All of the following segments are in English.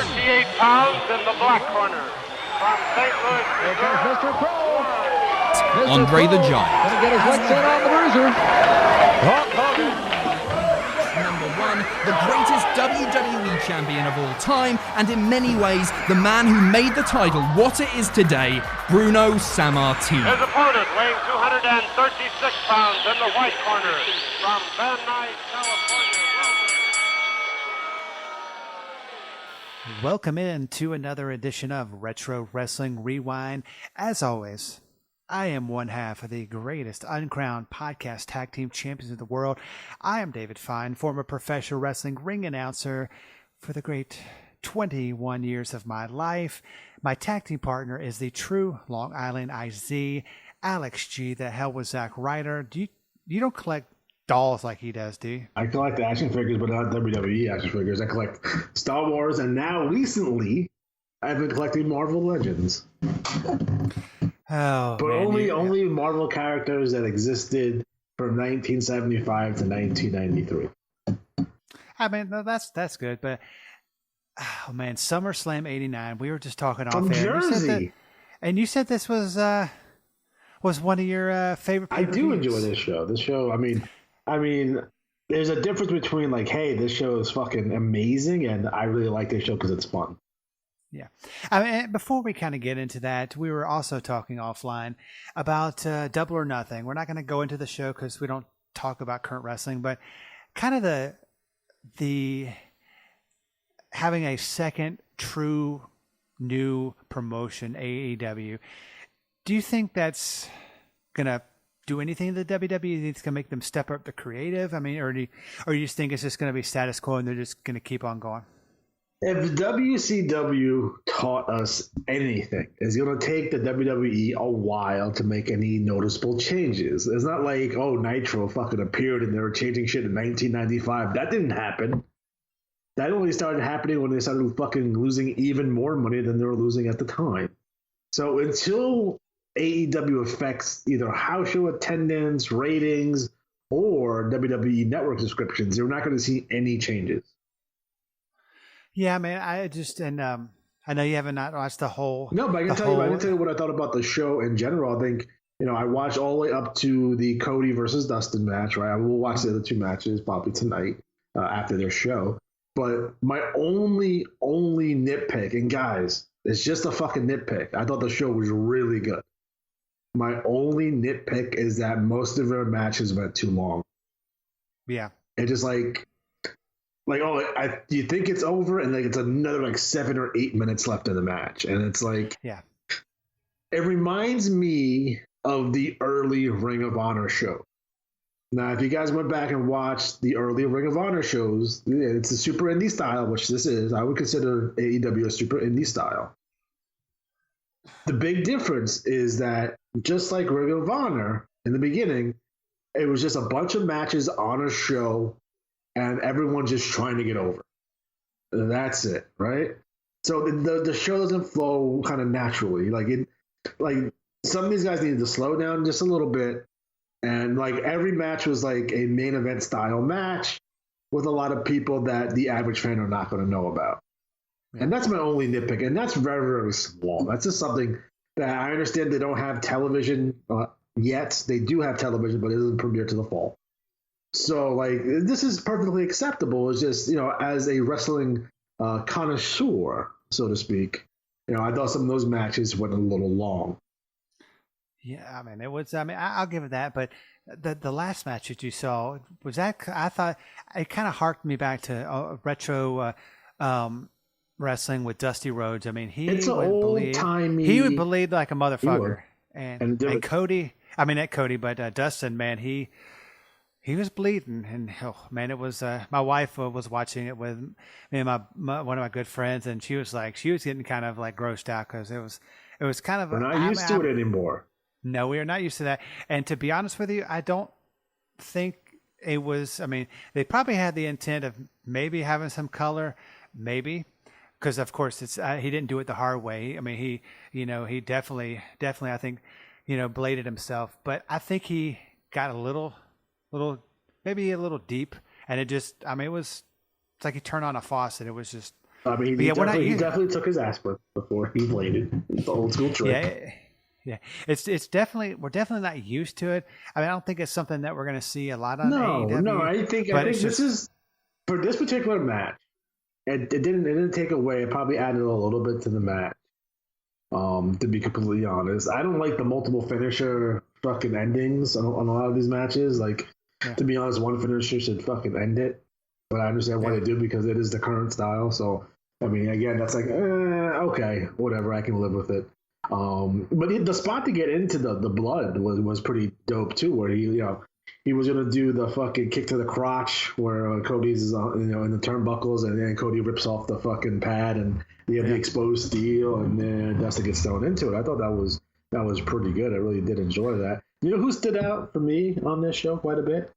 38 pounds in the black corner. From St. Louis, Here comes Mr. Pro. Andre the Giant. Gonna get his legs in on the bruiser. Hulk Hogan. Number 1, the greatest WWE champion of all time, and in many ways, the man who made the title what it is today, Bruno Sammartino. his opponent weighing 236 pounds in the white corner. From Van Nuys, California. Welcome in to another edition of Retro Wrestling Rewind. As always, I am one half of the greatest uncrowned podcast tag team champions of the world. I am David Fine, former professional wrestling ring announcer for the great 21 years of my life. My tag team partner is the true Long Island IZ, Alex G. The hell was Zack Ryder. You don't collect dolls like he does, do you? I collect action figures, but not WWE action figures. I collect Star Wars, and now recently, I've been collecting Marvel Legends. Oh, But man, only Marvel characters that existed from 1975 to 1993. I mean, no, that's good, but oh man, SummerSlam '89. We were just talking off From air. Jersey. And you said this was one of your favorite. I do pay-per-views. enjoy this show. This show, I mean, there's a difference between like, hey, this show is fucking amazing, and I really like this show because it's fun. Yeah. I mean, before we kind of get into that, we were also talking offline about Double or Nothing. We're not going to go into the show because we don't talk about current wrestling, but kind of the having a second true new promotion, AEW. Do you think that's going to do anything to the WWE? Do you think it's going to make them step up the creative? I mean, or you just think it's just going to be status quo and they're just going to keep on going? If WCW taught us anything, it's going to take the WWE a while to make any noticeable changes. It's not like, oh, Nitro fucking appeared and they were changing shit in 1995. That didn't happen. That only started happening when they started fucking losing even more money than they were losing at the time. So until AEW affects either house show attendance, ratings, or WWE network subscriptions, you're not going to see any changes. Yeah, man. I know you haven't not watched the whole. No, but I can tell you what I thought about the show in general. I think, I watched all the way up to the Cody versus Dustin match, right? I will watch the other two matches probably tonight after their show. But my only nitpick, and guys, it's just a fucking nitpick. I thought the show was really good. My only nitpick is that most of their matches went too long. Yeah. It just you think it's over, and like it's another 7 or 8 minutes left in the match, and it's like, yeah, it reminds me of the early Ring of Honor show. Now, if you guys went back and watched the early Ring of Honor shows, it's a super indie style, which this is. I would consider AEW a super indie style. The big difference is that just like Ring of Honor in the beginning, it was just a bunch of matches on a show and everyone just trying to get over. That's it, right? So the show doesn't flow kind of naturally. Like some of these guys needed to slow down just a little bit. And like every match was like a main event style match with a lot of people that the average fan are not going to know about. Yeah. And that's my only nitpick. And that's very, very small. That's just something that I understand they don't have television yet. They do have television, but it doesn't premiere to the fall. So like this is perfectly acceptable. It's just, as a wrestling connoisseur, so to speak, I thought some of those matches went a little long. Yeah, I mean, it was. I mean, I'll give it that. But the last match that you saw was that. I thought it kind of harked me back to retro wrestling with Dusty Rhodes. I mean, he would bleed like a motherfucker, and Cody. I mean, not Cody, but Dustin. Man, he was bleeding, and man, it was. My wife was watching it with me and my one of my good friends, and she was getting kind of like grossed out because it was kind of. We're not used to it anymore. No, we are not used to that. And to be honest with you, I don't think it was. I mean, they probably had the intent of maybe having some color, maybe, because of course it's he didn't do it the hard way. I mean, he definitely, I think, bladed himself. But I think he got a little, maybe a little deep, and it just, I mean, it's like he turned on a faucet. It was just I mean, he definitely took his aspirin before he bladed. It's the old school trick. Yeah. It's definitely we're definitely not used to it. I mean, I don't think it's something that we're going to see a lot on AEW. No, I think this is for this particular match. It didn't take away. It probably added a little bit to the match. To be completely honest, I don't like the multiple finisher fucking endings on a lot of these matches. Like, to be honest, one finisher should fucking end it. But I understand why they do, because it is the current style. So, I mean, again, that's like, okay, whatever, I can live with it. But the spot to get into the blood was pretty dope too, where he was gonna do the fucking kick to the crotch where Cody's in the turnbuckles, and then Cody rips off the fucking pad, and you have the exposed steel, and then Dustin gets thrown into it. I thought that was pretty good. I really did enjoy that. You know who stood out for me on this show quite a bit?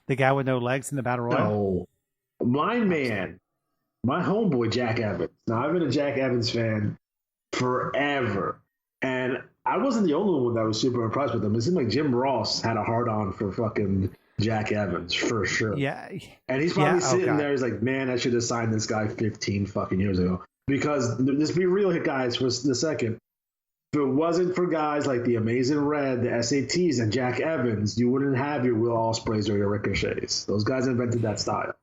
The guy with no legs in the Battle Royal? No. Blind man. My homeboy, Jack Evans. Now, I've been a Jack Evans fan forever. And I wasn't the only one that was super impressed with him. It seemed like Jim Ross had a hard-on for fucking Jack Evans, for sure. Yeah. And he's probably sitting there, he's like, man, I should have signed this guy 15 fucking years ago. Because, let's be real here, guys, for a second. If it wasn't for guys like the Amazing Red, the SATs, and Jack Evans, you wouldn't have your Will Ospreays or your Ricochets. Those guys invented that style.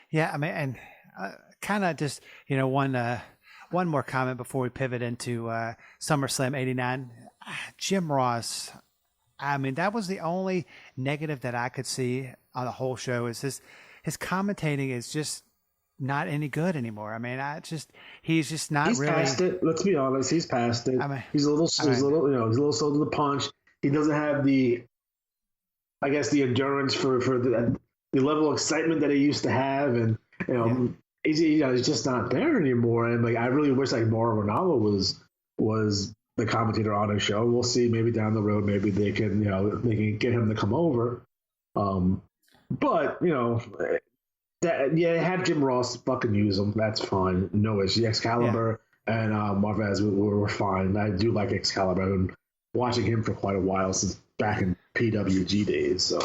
Yeah, I mean, and kind of just, one more comment before we pivot into SummerSlam 89. Jim Ross, I mean, that was the only negative that I could see on the whole show, is his commentating is just not any good anymore. I mean, he's just not really. He's past it. Let's be honest. He's past it. I mean, he's a little slow to the punch. He doesn't have the endurance for the level of excitement that he used to have, and he's just not there anymore. And like, I really wish like Mauro Ranallo was the commentator on his show. We'll see. Maybe down the road, maybe they can get him to come over. But have Jim Ross fucking use him. That's fine. No issue. Excalibur and Marvez were fine. I do like Excalibur. I've been watching him for quite a while, since back in PWG days. So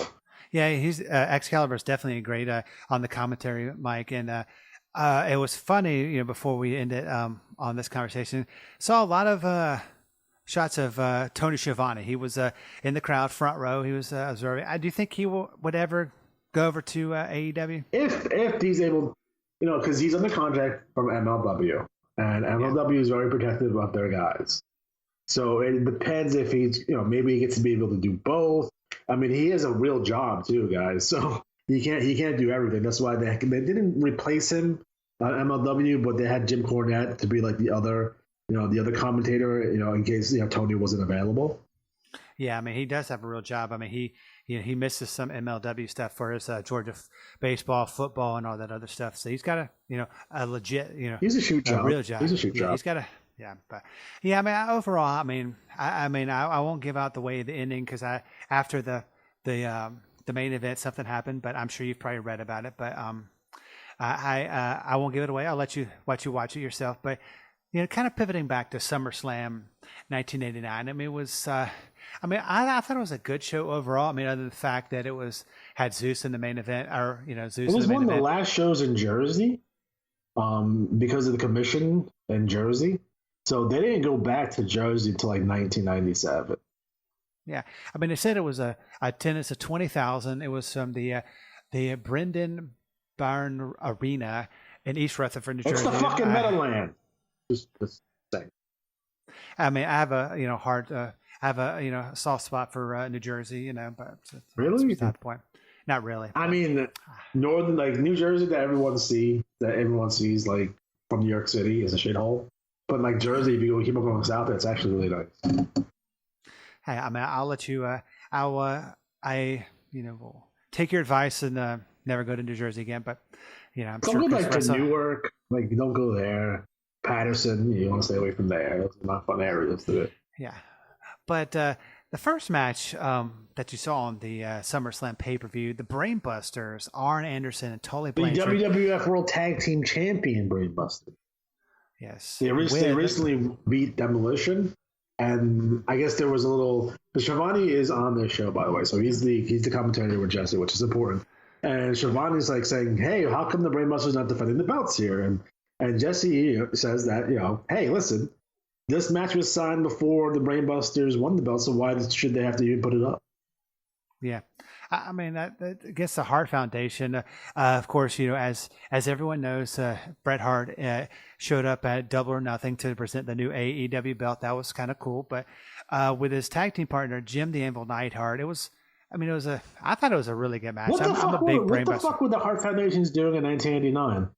he's Excalibur is definitely a great on the commentary, Mike. And it was funny, before we ended on this conversation, saw a lot of shots of Tony Schiavone. He was in the crowd, front row. He was observing. Do you think he would ever go over to AEW? If he's able, because he's under contract from MLW, and MLW is very protective of their guys. So it depends if he's, maybe he gets to be able to do both. I mean, he has a real job too, guys. So he can't do everything. That's why they didn't replace him on MLW, but they had Jim Cornette to be like the other commentator, in case Tony wasn't available. Yeah, I mean, he does have a real job. I mean, he misses some MLW stuff for his Georgia baseball, football, and all that other stuff. So he's got a legit, he's a shoot job. Real job. He's a shoot job. He's got I mean, overall, I won't give out the way the ending, because after the main event, something happened, but I'm sure you've probably read about it. But I won't give it away. I'll let you watch it yourself. But kind of pivoting back to SummerSlam 1989. I mean, it was. I thought it was a good show overall. I mean, other than the fact that it had Zeus in the main event, or Zeus. It was in the main one of the event. last shows in Jersey, because of the commission in Jersey. So they didn't go back to Jersey until like 1997. Yeah, I mean, they said it was a attendance of 20,000. It was from the Brendan Byrne Arena in East Rutherford, New Jersey. It's the fucking Meadowland. Just saying. I mean, I have a soft spot for New Jersey, but really, that's not the point. Not really. I mean, northern, like New Jersey, that everyone sees like from New York City is a shithole. But like Jersey, if you keep on going south, it's actually really nice. Hey, I mean, I'll let you. Will take your advice and never go to New Jersey again. But I'm don't sure. Go like to Newark. Like, you don't go there. Patterson, you want to stay away from there. Those are not fun areas to it. Yeah, but the first match that you saw on the SummerSlam pay-per-view, the Brainbusters, Arn Anderson and Tully Blanchard. The WWF World Tag Team Champion Brainbusters. Yes. They recently beat Demolition, and I guess there was a little. Schiavone is on this show, by the way, so he's the commentator with Jesse, which is important. And Schiavone's like saying, "Hey, how come the Brainbusters not defending the belts here?" And And Jesse says that, hey, listen, this match was signed before the Brainbusters won the belt, so why should they have to even put it up? Yeah. I mean, that gets the Hart Foundation. Of course, as everyone knows, Bret Hart showed up at Double or Nothing to present the new AEW belt. That was kind of cool. But with his tag team partner, Jim the Anvil Neidhart, I thought it was a really good match. What the fuck were the Hart Foundations doing in 1989?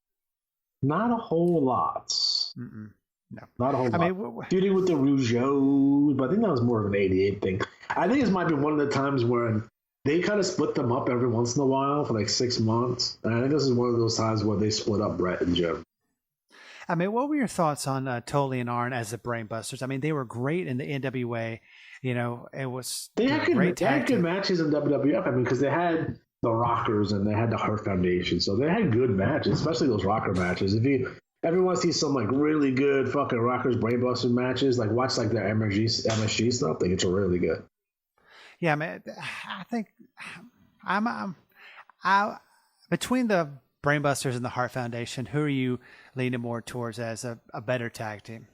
Not a whole lot. Mm-mm. No. Not a whole lot. Feuding with the Rougeaus, but I think that was more of an 88 thing. I think this might be one of the times where they kind of split them up every once in a while for like 6 months. And I think this is one of those times where they split up Bret and Jim. I mean, what were your thoughts on Tully and Arn as the Brainbusters? I mean, they were great in the NWA. It was they had good matches in WWF. I mean, because they had the Rockers and they had the Hart Foundation, so they had good matches, especially those Rocker matches. If you ever want to see some like really good fucking Rockers Brainbuster matches, like watch like their MSG stuff. I think it's really good. Yeah, man. I think I'm between the Brainbusters and the Hart Foundation. Who are you leaning more towards as a better tag team?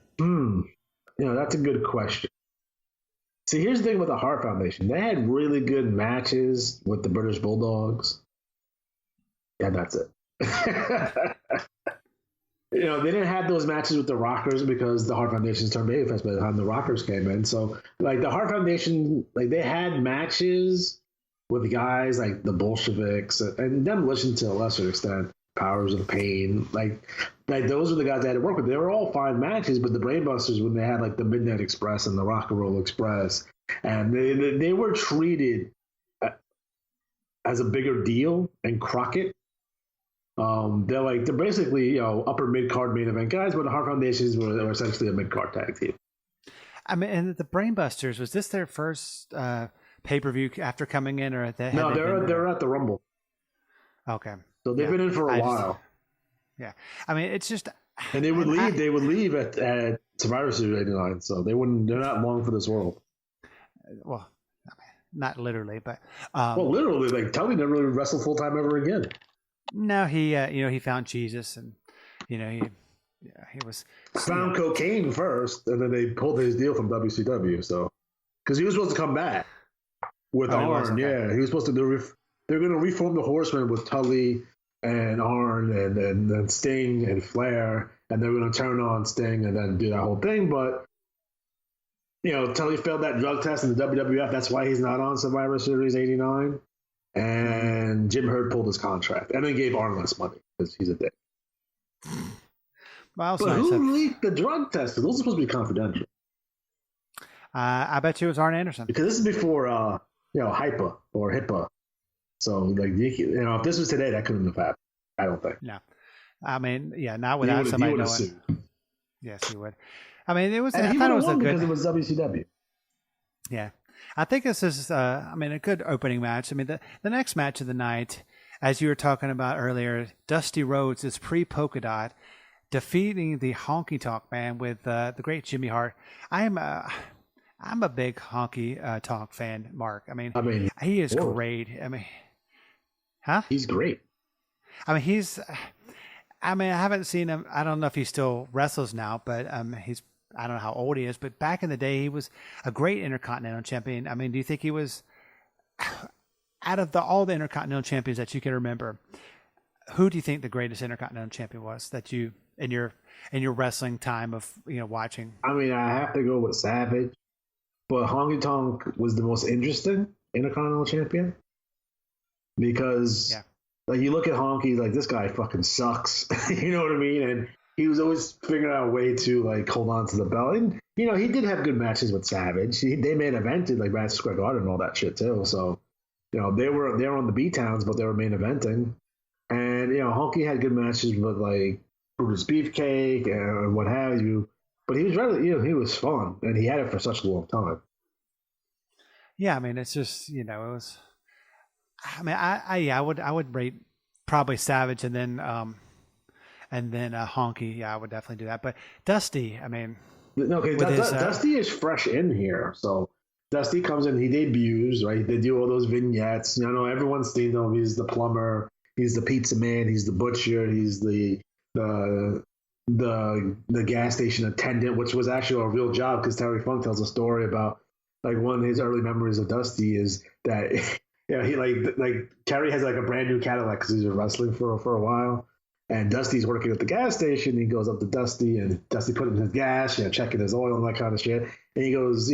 That's a good question. See, here's the thing with the Hart Foundation. They had really good matches with the British Bulldogs. Yeah, that's it. They didn't have those matches with the Rockers because the Hart Foundation's turned babyface by the time the Rockers came in. So, like, the Hart Foundation, like, they had matches with guys like the Bolsheviks and Demolition to a lesser extent, Powers of Pain. Like those were the guys I had to work with. They were all fine matches, but the Brainbusters, when they had, like, the Midnight Express and the Rock and Roll Express, and they were treated as a bigger deal, and Crockett. They're basically upper mid card main event guys, but the Hart Foundations were essentially a mid card tag team. I mean, and the Brainbusters, was this their first pay per view after coming in, or they're at the Rumble. Okay, so they've been in for a while. Yeah, I mean, it's just, and they would leave. They would leave at Survivor Series '89, so they're not long for this world. Well, I mean, not literally, but literally, like Tully never really wrestled full time ever again. No, he he found Jesus, and he was found cocaine first, and then they pulled his deal from WCW. So, because he was supposed to come back with Arn, he was supposed to they're going to reform the Horsemen with Tully and Arn and then Sting and Flair, and they're going to turn on Sting and then do that whole thing. But Tully failed that drug test in the WWF. That's why he's not on Survivor Series '89. And Jim Herd pulled his contract and then gave Arn less money because he's a dick. Well, but who leaked the drug test? Those are supposed to be confidential. I bet you it was Arn Anderson. Because this is before, HIPAA or HIPAA. So, like, if this was today, that couldn't have happened. I don't think. No. I mean, not without somebody knowing. Sued. Yes, he would. I mean, it was. And I thought it was a good. Because it was WCW. Yeah. I think this is, a good opening match. I mean, the next match of the night, as you were talking about earlier, Dusty Rhodes is pre-Polka Dot, defeating the Honky Tonk Man with the great Jimmy Hart. I'm a big Honky Tonk fan, Mark. I mean he is great. I mean, huh? He's great. I mean, I haven't seen him. I don't know if he still wrestles now, but I don't know how old he is, but back in the day, he was a great Intercontinental Champion. I mean, do you think he was, out of all the Intercontinental Champions that you can remember, who do you think the greatest Intercontinental Champion was that you, in your wrestling time of watching? I mean, I have to go with Savage, but Honky Tonk was the most interesting Intercontinental Champion because, like, you look at Honky, like, this guy fucking sucks. You know what I mean? And he was always figuring out a way to, like, hold on to the belt. And, he did have good matches with Savage. They main evented, like, Madison Square Garden and all that shit, too. So, they were on the B-Towns, but they were main eventing. And, Honky had good matches with, like, Brutus Beefcake and what have you. But he was really, he was fun. And he had it for such a long time. Yeah, I mean, it's just, it was... I mean, I would rate probably Savage and then Honky. Yeah, I would definitely do that. But Dusty, I mean, okay, Dusty is fresh in here. So Dusty comes in, he debuts, right? They do all those vignettes. Everyone's seen him. He's the plumber. He's the pizza man. He's the butcher. He's the the gas station attendant, which was actually a real job because Terry Funk tells a story about like one of his early memories of Dusty is that he like Terry has like a brand new Cadillac because he's been wrestling for a while, and Dusty's working at the gas station. He goes up to Dusty and Dusty put him in his gas, checking his oil and that kind of shit. And he goes,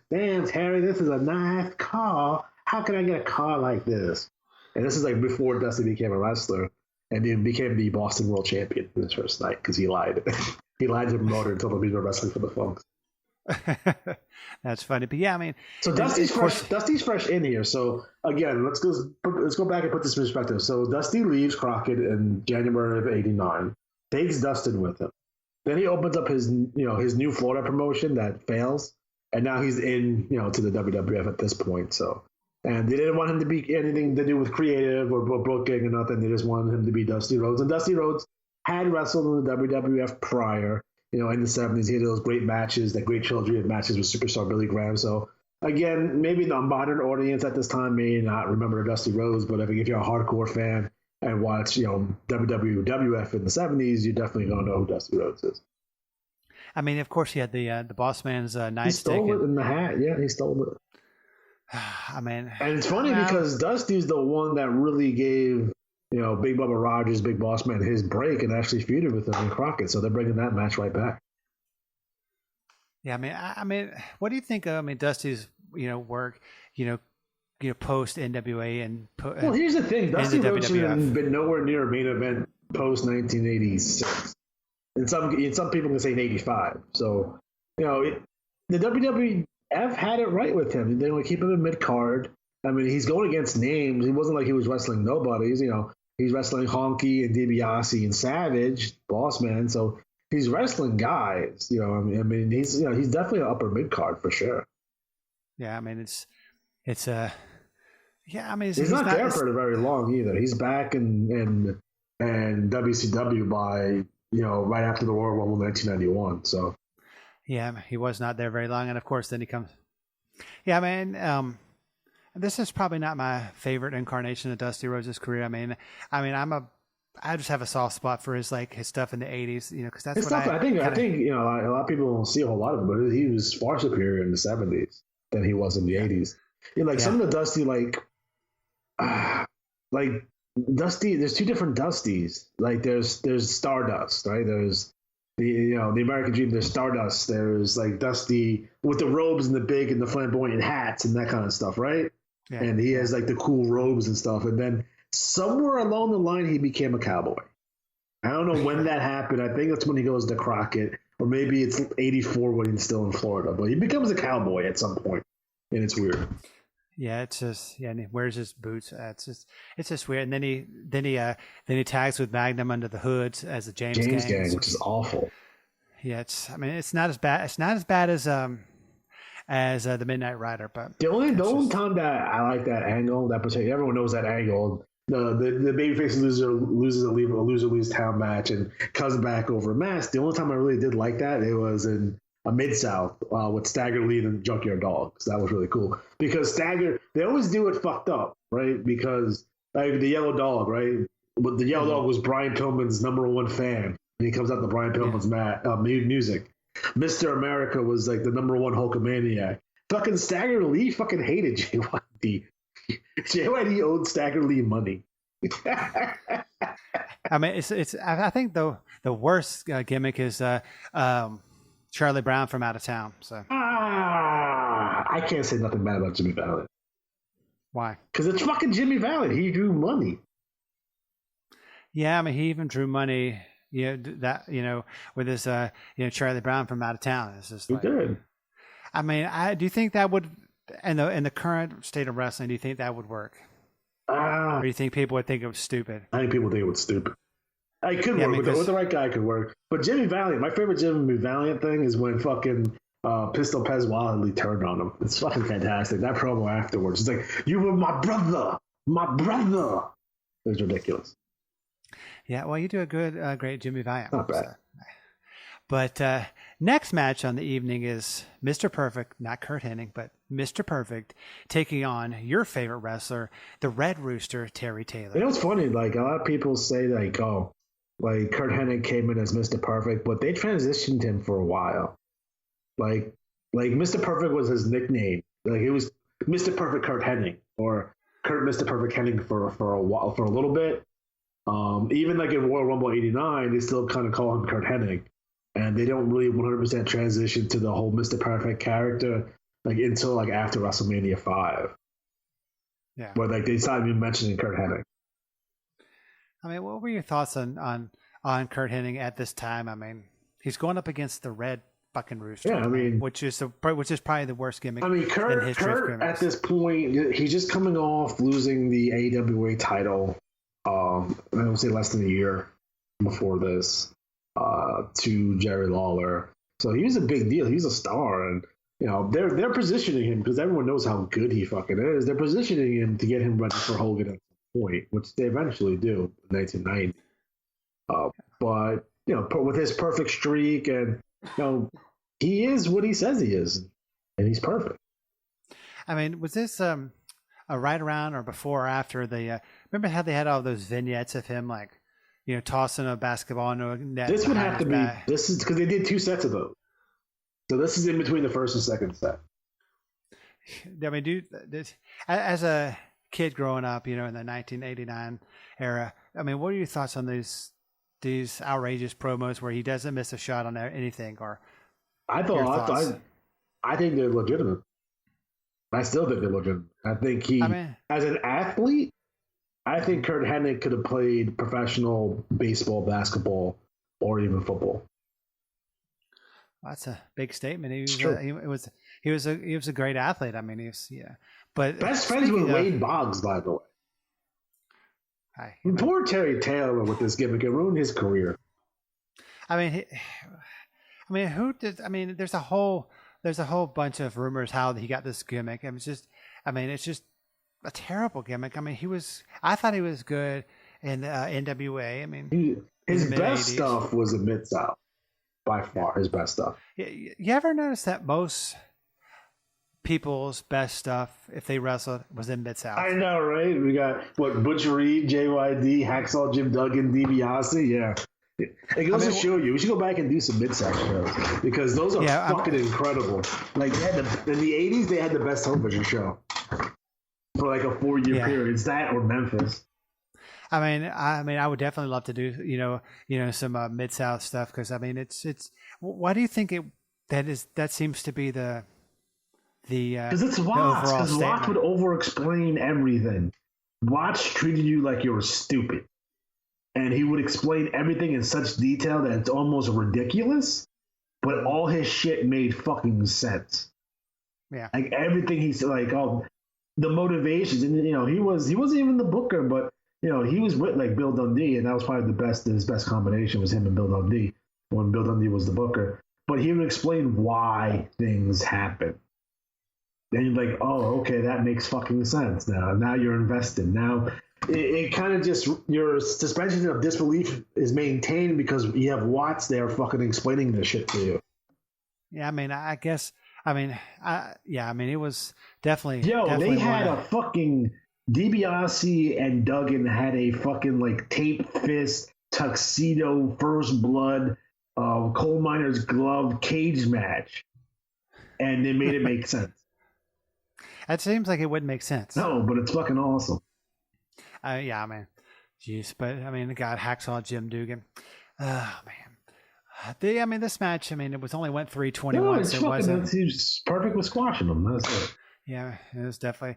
damn Terry, this is a nice car. How can I get a car like this? And this is like before Dusty became a wrestler. And then became the Boston World Champion in his first night because he lied. He lied to the promoter and told him he was wrestling for the Funks. That's funny, but yeah, I mean, so Dusty's fresh. Dusty's fresh in here. So again, let's go back and put this in perspective. So Dusty leaves Crockett in January of '89, takes Dustin with him. Then he opens up his new Florida promotion that fails, and now he's in to the WWF at this point. So. And they didn't want him to be anything to do with creative or booking or nothing. They just wanted him to be Dusty Rhodes. And Dusty Rhodes had wrestled in the WWF prior, in the 70s. He had those great matches, that great trilogy of matches with Superstar Billy Graham. So, again, maybe the modern audience at this time may not remember Dusty Rhodes, but if you're a hardcore fan and watch, WWF in the 70s, you're definitely going to know who Dusty Rhodes is. I mean, of course, he had the Boss Man's nightstick. He stole it in the hat. Yeah, he stole it. I mean, and it's funny because Dusty's the one that really gave Big Bubba Rogers, Big Boss Man, his break and actually feuded with him in Crockett. So they're bringing that match right back. Yeah, I mean, what do you think? Dusty's work, post NWA and well, here's the thing: Dusty Rhodes has been nowhere near a main event post 1986, and some people can say in '85. So the WWE. Had it right with him. They keep him in mid card. I mean, he's going against names. He wasn't like he was wrestling nobodies. He's wrestling Honky and DiBiase and Savage, Boss Man. So he's wrestling guys. I mean, he's definitely an upper mid card for sure. Yeah, I mean, it's yeah. I mean, he's not there for very long either. He's back in WCW by right after the Royal Rumble 1991. So. Yeah, he was not there very long, and of course, then he comes. Yeah, man. This is probably not my favorite incarnation of Dusty Rhodes' career. I just have a soft spot for his stuff in the '80s, because that's his what stuff. I think a lot of people don't see a whole lot of it, but he was far superior in the '70s than he was in the '80s. Some of the Dusty, like Dusty. There's two different Dustys. Like there's Stardust, right? There's the American Dream. There's Stardust. There's like Dusty with the robes and the big and the flamboyant hats and that kind of stuff, right? Yeah. And he has like the cool robes and stuff. And then somewhere along the line, he became a cowboy. I don't know when that happened. I think that's when he goes to Crockett, or maybe it's '84 when he's still in Florida. But he becomes a cowboy at some point, and it's weird. Yeah, it's just and he wears his boots. It's just weird. And then he tags with Magnum under the hood as the James Gang, which is awful. Yeah, it's not as bad. It's not as bad as the Midnight Rider, but the only time that I like that angle, that particular, everyone knows that angle. The babyface loses a lose town match and comes back over a mask. The only time I really did like that, it was in a Mid-South with Stagger Lee and Junkyard Dog. So that was really cool because Stagger, they always do it fucked up, right? Because like the Yellow Dog, right? But the Yellow Dog was Brian Pillman's #1 fan. And he comes out to Brian Pillman's music. Mr. America was like the #1 Hulkamaniac. Fucking Stagger Lee fucking hated JYD. JYD owed Stagger Lee money. I mean, I think the worst gimmick is Charlie Brown from Out of Town. So I can't say nothing bad about Jimmy Valiant. Why? Because it's fucking Jimmy Valiant. He drew money. Yeah, I mean, he even drew money. With his Charlie Brown from Out of Town. It's just like, he did. I mean, do you think that would, in the current state of wrestling, do you think that would work? Or do you think people would think it was stupid? I think people think it was stupid. It could work. With the right guy, it could work. But Jimmy Valiant, my favorite Jimmy Valiant thing is when fucking Pistol Pez Wildly turned on him. It's fucking fantastic. That promo afterwards. It's like, you were my brother. My brother. It was ridiculous. Yeah, well, you do a great Jimmy Valiant. Not bad. But next match on the evening is Mr. Perfect, not Kurt Hennig, but Mr. Perfect, taking on your favorite wrestler, the Red Rooster, Terry Taylor. You know what's funny? Like, a lot of people say, like, oh, like Kurt Hennig came in as Mr. Perfect, but they transitioned him for a while. Like Mr. Perfect was his nickname. Like it was Mr. Perfect Kurt Hennig or Kurt Mr. Perfect Hennig for a while, for a little bit. Even like in Royal Rumble '89, they still kind of call him Kurt Hennig, and they don't really 100% transition to the whole Mr. Perfect character like until like after WrestleMania 5. Yeah. Where like they started even mentioning Kurt Hennig. I mean, what were your thoughts on Kurt Hennig at this time? I mean, he's going up against the Red fucking Rooster. Yeah, I mean, which is probably the worst gimmick. I mean, Kurt at this point, he's just coming off losing the AWA title. I would say less than a year before this to Jerry Lawler. So he was a big deal. He's a star, and you know they're positioning him because everyone knows how good he fucking is. They're positioning him to get him ready for Hogan at some point, which they eventually do in 1990. But you know, with his perfect streak, and you know, he is what he says he is, and he's perfect. I mean, was this a right around or before or after the? Remember how they had all those vignettes of him like, you know, tossing a basketball into a net? This would have to be. This is because they did 2 sets of those. So this is in between the first and second set. I mean, dude, as a kid growing up, you know, in the 1989 era, I mean, what are your thoughts on these outrageous promos where he doesn't miss a shot on anything? Or I think they're legitimate. I still think they're legitimate. I think as an athlete, I think Kurt Hennig could have played professional baseball, basketball, or even football. That's a big statement. He was a great athlete. I mean, but best friends with Wade Boggs, by the way. Poor Terry Taylor with this gimmick. It ruined his career. I mean, who did? I mean, there's a whole bunch of rumors how he got this gimmick. It's just a terrible gimmick. I mean, I thought he was good in NWA. I mean, his best stuff was in Mid-South. By far, his best stuff. You ever notice that most people's best stuff, if they wrestled, was in Mid-South? I know, right? We got, Butch Reed, JYD, Hacksaw Jim Duggan, DiBiase. Yeah. It goes to show you. We should go back and do some Mid-South shows because those are fucking incredible. Like, in the 80s, they had the best television show for like a 4-year period. It's that or Memphis. I mean, I would definitely love to do, some Mid-South stuff because I mean, it's. Why do you think that seems to be the because it's Watts. Because Watts would over-explain everything. Watts treated you like you were stupid, and he would explain everything in such detail that it's almost ridiculous. But all his shit made fucking sense. Yeah, like everything he's like, the motivations, and he wasn't even the booker, but. He was with like Bill Dundee, and that was probably his best combination was him and Bill Dundee when Bill Dundee was the booker. But he would explain why things happen. Then you're like, oh, okay, that makes fucking sense now. Now you're invested. Now it kind of just, your suspension of disbelief is maintained because you have Watts there fucking explaining this shit to you. Yeah, I mean, it was definitely. They had a fucking. DiBiase and Duggan had a fucking like tape fist, tuxedo, first blood, coal miner's glove cage match, and they made it make sense. That seems like it wouldn't make sense. No, but it's fucking awesome. Yeah, I mean, jeez, but I mean, God, Hacksaw Jim Duggan. Oh man, this match. I mean, it went 3:21. No, it wasn't. He was perfect with squashing them. That's it. Yeah, it was definitely.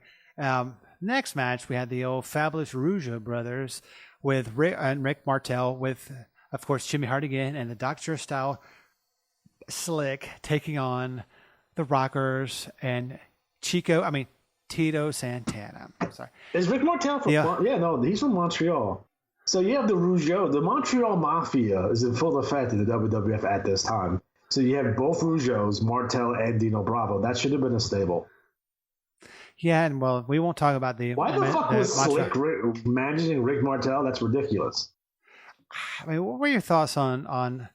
Next match, we had the old Fabulous Rougeau brothers with Rick Martel with, of course, Jimmy Hart again and the Dr. Style Slick taking on the Rockers and Tito Santana. I'm sorry. Is Rick Martel from? Yeah, no, he's from Montreal. So you have the Rougeau. The Montreal Mafia is in full effect in the WWF at this time. So you have both Rougeaus, Martel and Dino Bravo. That should have been a stable. Yeah, and well, we won't talk about the. Why the fuck was Slick managing Rick Martel? That's ridiculous. I mean, what were your thoughts on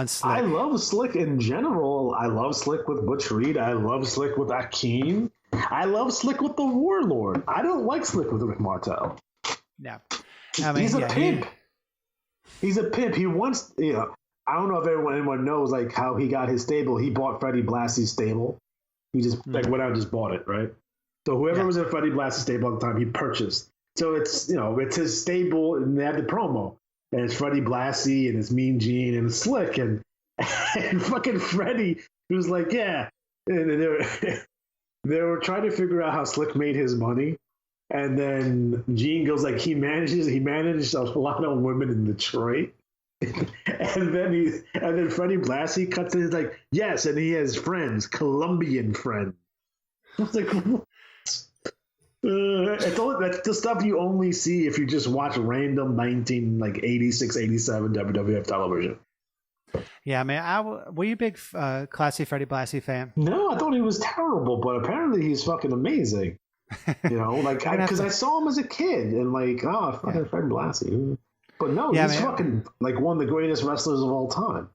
Slick? I love Slick in general. I love Slick with Butch Reed. I love Slick with Akeem. I love Slick with the Warlord. I don't like Slick with Rick Martel. Yeah, he's a pimp. He's a pimp. He wants, I don't know if anyone knows like how he got his stable. He bought Freddie Blassie's stable. He just went out and just bought it, right? So whoever was in Freddie Blassie's stable at the time, he purchased. So it's it's his stable, and they have the promo, and it's Freddie Blassie and it's Mean Gene and it's Slick and fucking Freddie, who's like, yeah, and they were trying to figure out how Slick made his money. And then Gene goes like he managed a lot of women in Detroit. and then Freddie Blassie cuts in, he's like, yes, and he has friends, Colombian friends. I was like, what? That's the stuff you only see if you just watch random 86, 87 WWF television. Yeah, I mean, were you a big classy Freddie Blassie fan? No, I thought he was terrible, but apparently he's fucking amazing. Because I saw him as a kid and fucking Freddie Blassie. But no, he's fucking one of the greatest wrestlers of all time.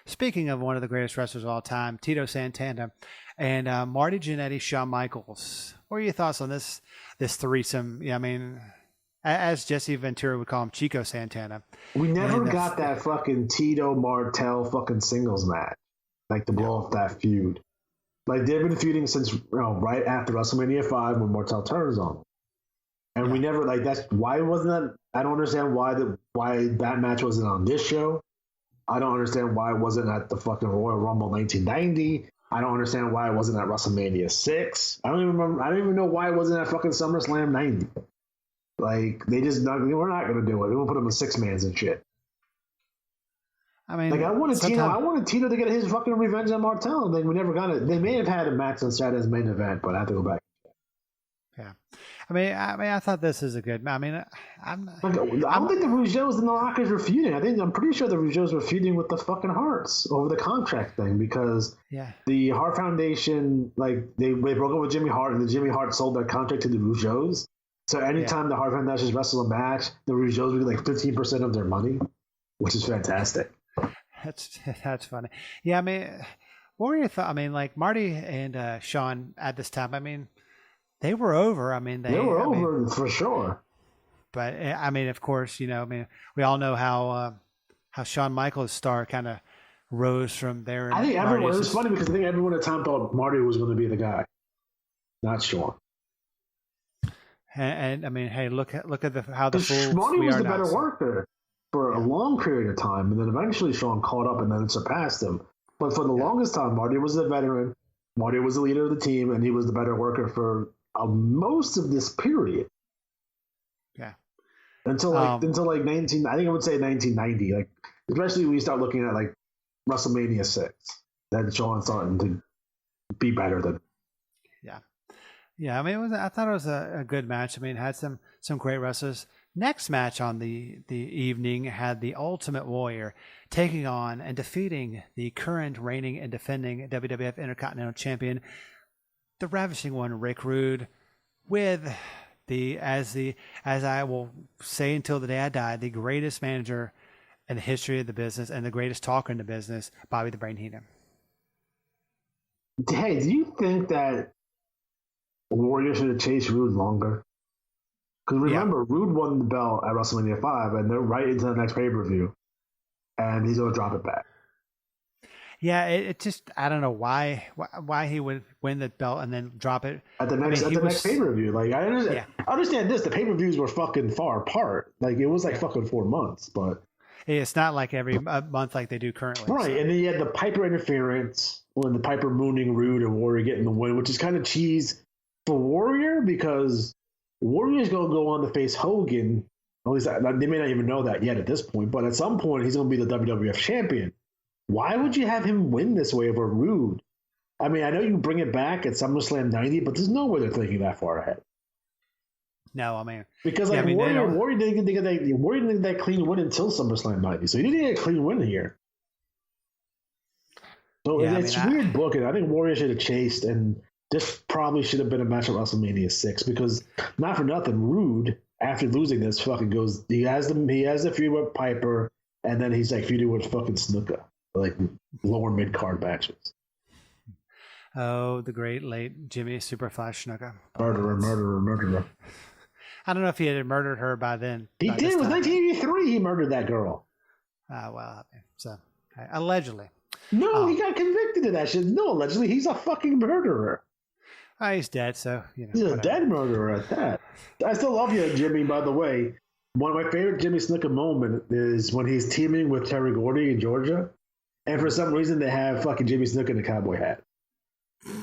Speaking of one of the greatest wrestlers of all time, Tito Santana and Marty Jannetty, Shawn Michaels. What are your thoughts on this threesome? Yeah, I mean, as Jesse Ventura would call him, Chico Santana. We never got that fucking Tito Martel fucking singles match, to blow off that feud. They've been feuding since right after WrestleMania 5 when Martel turns on him. And we never that's why wasn't that? I don't understand why that match wasn't on this show. I don't understand why it wasn't at the fucking Royal Rumble 1990. I don't understand why it wasn't at WrestleMania 6. I don't even know why it wasn't at fucking SummerSlam 90. They just we're not gonna do it. We're gonna put him in 6-mans and shit. I mean, I wanted Tito to get his fucking revenge on Martel, and we never got it. They may have had a match on Saturday's main event, but I have to go back. Yeah, I mean, I thought this is a good. I mean, I don't think the Rougeaus and the Lockers were feuding. I'm pretty sure the Rougeaus were feuding with the fucking Harts over the contract thing because the Hart Foundation, they broke up with Jimmy Hart, and then Jimmy Hart sold their contract to the Rougeaus. So anytime the Hart Foundation wrestled a match, the Rougeaus would get 15% of their money, which is fantastic. That's funny. Yeah, I mean, what were your thoughts? I mean, Marty and Shawn at this time, I mean, they were over. I mean, they were over for sure. But I mean, of course, we all know how Shawn Michaels' star kind of rose from there. I think everyone. It was funny because I think everyone at the time thought Marty was going to be the guy, not Shawn. And I mean, hey, look at how the fools Marty we was are the now, better worker for a long period of time, and then eventually Shawn caught up and then surpassed him. But for the longest time, Marty was the veteran. Marty was the leader of the team, and he was the better worker for most of this period. Yeah. Until 19, I think I would say 1990, especially when you start looking at WrestleMania 6, then Shawn's starting to be better than. Yeah. Yeah, I mean, I thought it was a good match. I mean, it had some great wrestlers. Next match on the evening had the Ultimate Warrior taking on and defeating the current reigning and defending WWF Intercontinental Champion, the Ravishing One, Rick Rude, with as I will say until the day I die, the greatest manager in the history of the business and the greatest talker in the business, Bobby the Brain Heenan. Hey, do you think that Warrior should have chased Rude longer? Because remember, Rude won the belt at WrestleMania 5, and they're right into the next pay-per-view, and he's going to drop it back. Yeah, it just, I don't know why he would win the belt and then drop it. At the next pay-per-view. I understand this. The pay-per-views were fucking far apart. It was fucking 4 months, but... It's not like every month like they do currently. Right, so. And then you had the Piper interference, when the Piper mooning Rude and Warrior getting the win, which is kind of cheese for Warrior because... Warrior's going to go on to face Hogan. At least they may not even know that yet at this point, but at some point he's going to be the WWF champion. Why would you have him win this way over Rude? I mean, I know you bring it back at SummerSlam 90, but there's no way they're thinking that far ahead. No, I mean... Because Warrior didn't get that clean win until SummerSlam 90, so he didn't get a clean win here. So it's weird booking. I think Warrior should have chased, and this probably should have been a match at WrestleMania 6 because, not for nothing, Rude, after losing this, fucking goes. He has the feud with Piper, and then he's feuding with fucking Snuka, lower mid card matches. Oh, the great late Jimmy Superfly Snuka. Murderer. I don't know if he had murdered her by then. He by did. this It was time. 1983 he murdered that girl. So allegedly. No, he got convicted of that shit. No, allegedly, he's a fucking murderer. He's dead, so, He's whatever. a dead murderer at that. I still love you, Jimmy, by the way. One of my favorite Jimmy Snuka moment is when he's teaming with Terry Gordy in Georgia, and for some reason they have fucking Jimmy Snuka in a cowboy hat.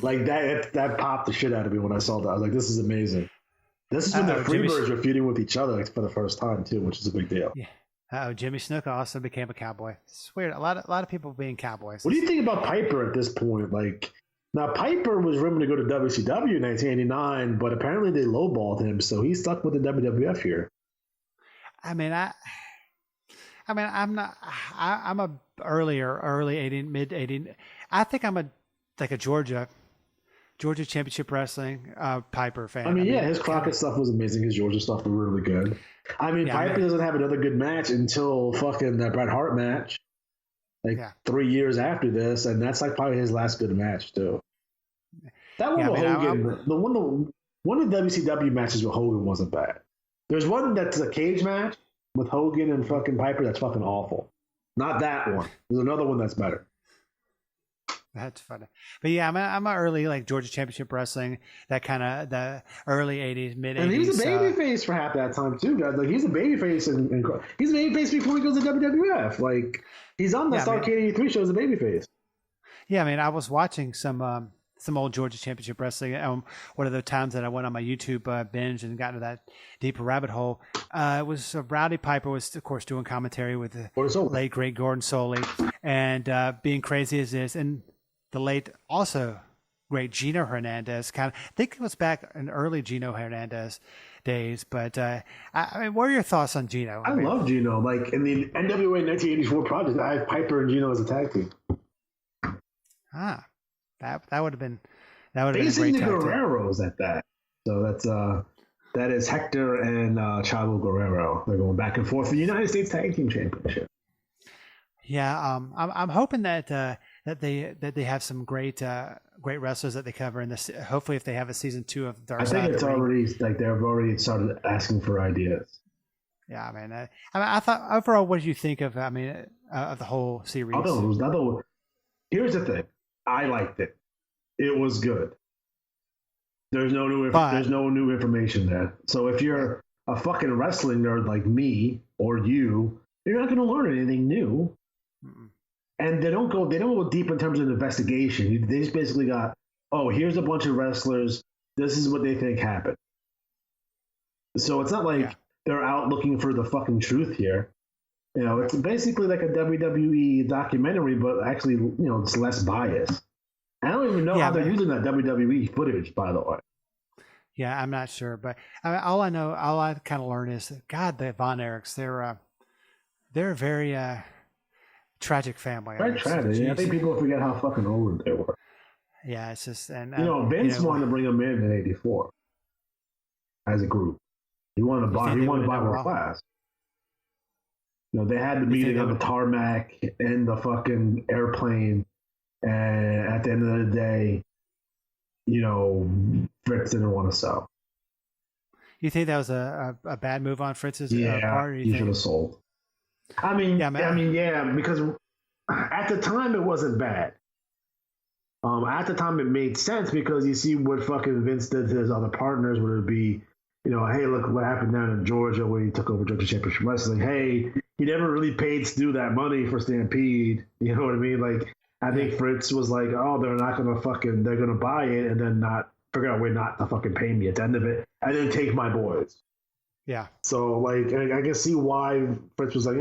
Like, that popped the shit out of me when I saw that. I was like, this is amazing. This is when the Freebirds were feuding with each other for the first time, too, which is a big deal. Yeah. Jimmy Snuka also became a cowboy. It's weird. A lot of people being cowboys. What do you think about Piper at this point? Like, now Piper was rumored to go to WCW in 1989, but apparently they lowballed him, so he's stuck with the WWF here. I'm not. I'm a early 80, mid 80. I think I'm a Georgia Championship Wrestling Piper fan. I mean, his Crockett stuff was amazing. His Georgia stuff was really good. I mean, Piper doesn't have another good match until fucking that Bret Hart match, 3 years after this, and that's like probably his last good match too. That one with Hogan, one of the WCW matches with Hogan wasn't bad. There's one that's a cage match with Hogan and fucking Piper that's fucking awful. Not that one. There's another one that's better. That's funny. But yeah, I'm a early Georgia Championship Wrestling, that kind of the early 80s, mid 80s. And he was a babyface for half that time too, guys. Like, he's a babyface and he's a babyface before he goes to WWF. Like, he's on the Starrcade 83 show as a babyface. Yeah, I mean, I was watching some old Georgia Championship Wrestling. One of the times that I went on my YouTube binge and got into that deeper rabbit hole, it was Rowdy Piper was, of course, doing commentary with the late great Gordon Soley, and being crazy as is, and the late also great Gino Hernandez. I think it was back in early Gino Hernandez days. But I mean, what are your thoughts on Gino? I love Gino. Like, in the NWA 1984 project, I have Piper and Gino as a tag team. That would have been a great tag team. Guerreros at that. So that is Hector and Chavo Guerrero. They're going back and forth for the United States Tag Team Championship. Yeah, I'm hoping that they have some great wrestlers that they cover in this. Hopefully, if they have a season 2 of Dark Side. I think it's already they've already started asking for ideas. Yeah, I mean, I thought overall, what did you think of? I mean, of the whole series. Here's the thing. I liked it. It was good. There's no new information there. So if you're a fucking wrestling nerd like me or you're not going to learn anything new. Mm-mm. And they don't go deep in terms of investigation. They just basically got, here's a bunch of wrestlers. This is what they think happened. So it's not like they're out looking for the fucking truth here. It's basically like a WWE documentary, but actually, it's less biased. I don't even know how they're using that WWE footage, by the way. Yeah, I'm not sure, but all I kind of learned is, God, the Von Erichs, they're a very tragic family. Very tragic. I think people forget how fucking old they were. Yeah, it's just Vince wanted to bring them in '84 as a group. He wanted to buy more class. They had the meeting on the tarmac and the fucking airplane, and at the end of the day, Fritz didn't want to sell. You think that was a bad move on Fritz's part? He should have sold. I mean, because at the time it wasn't bad. At the time it made sense because you see what fucking Vince did to his other partners, whether it be, hey, look what happened down in Georgia where he took over Georgia Championship Wrestling. Hey, he never really paid Stu that money for Stampede. You know what I mean? Like, I think Fritz was like, they're going to buy it and then not figure out a way not to fucking pay me at the end of it and then take my boys. Yeah. So, like, I can see why Fritz was like,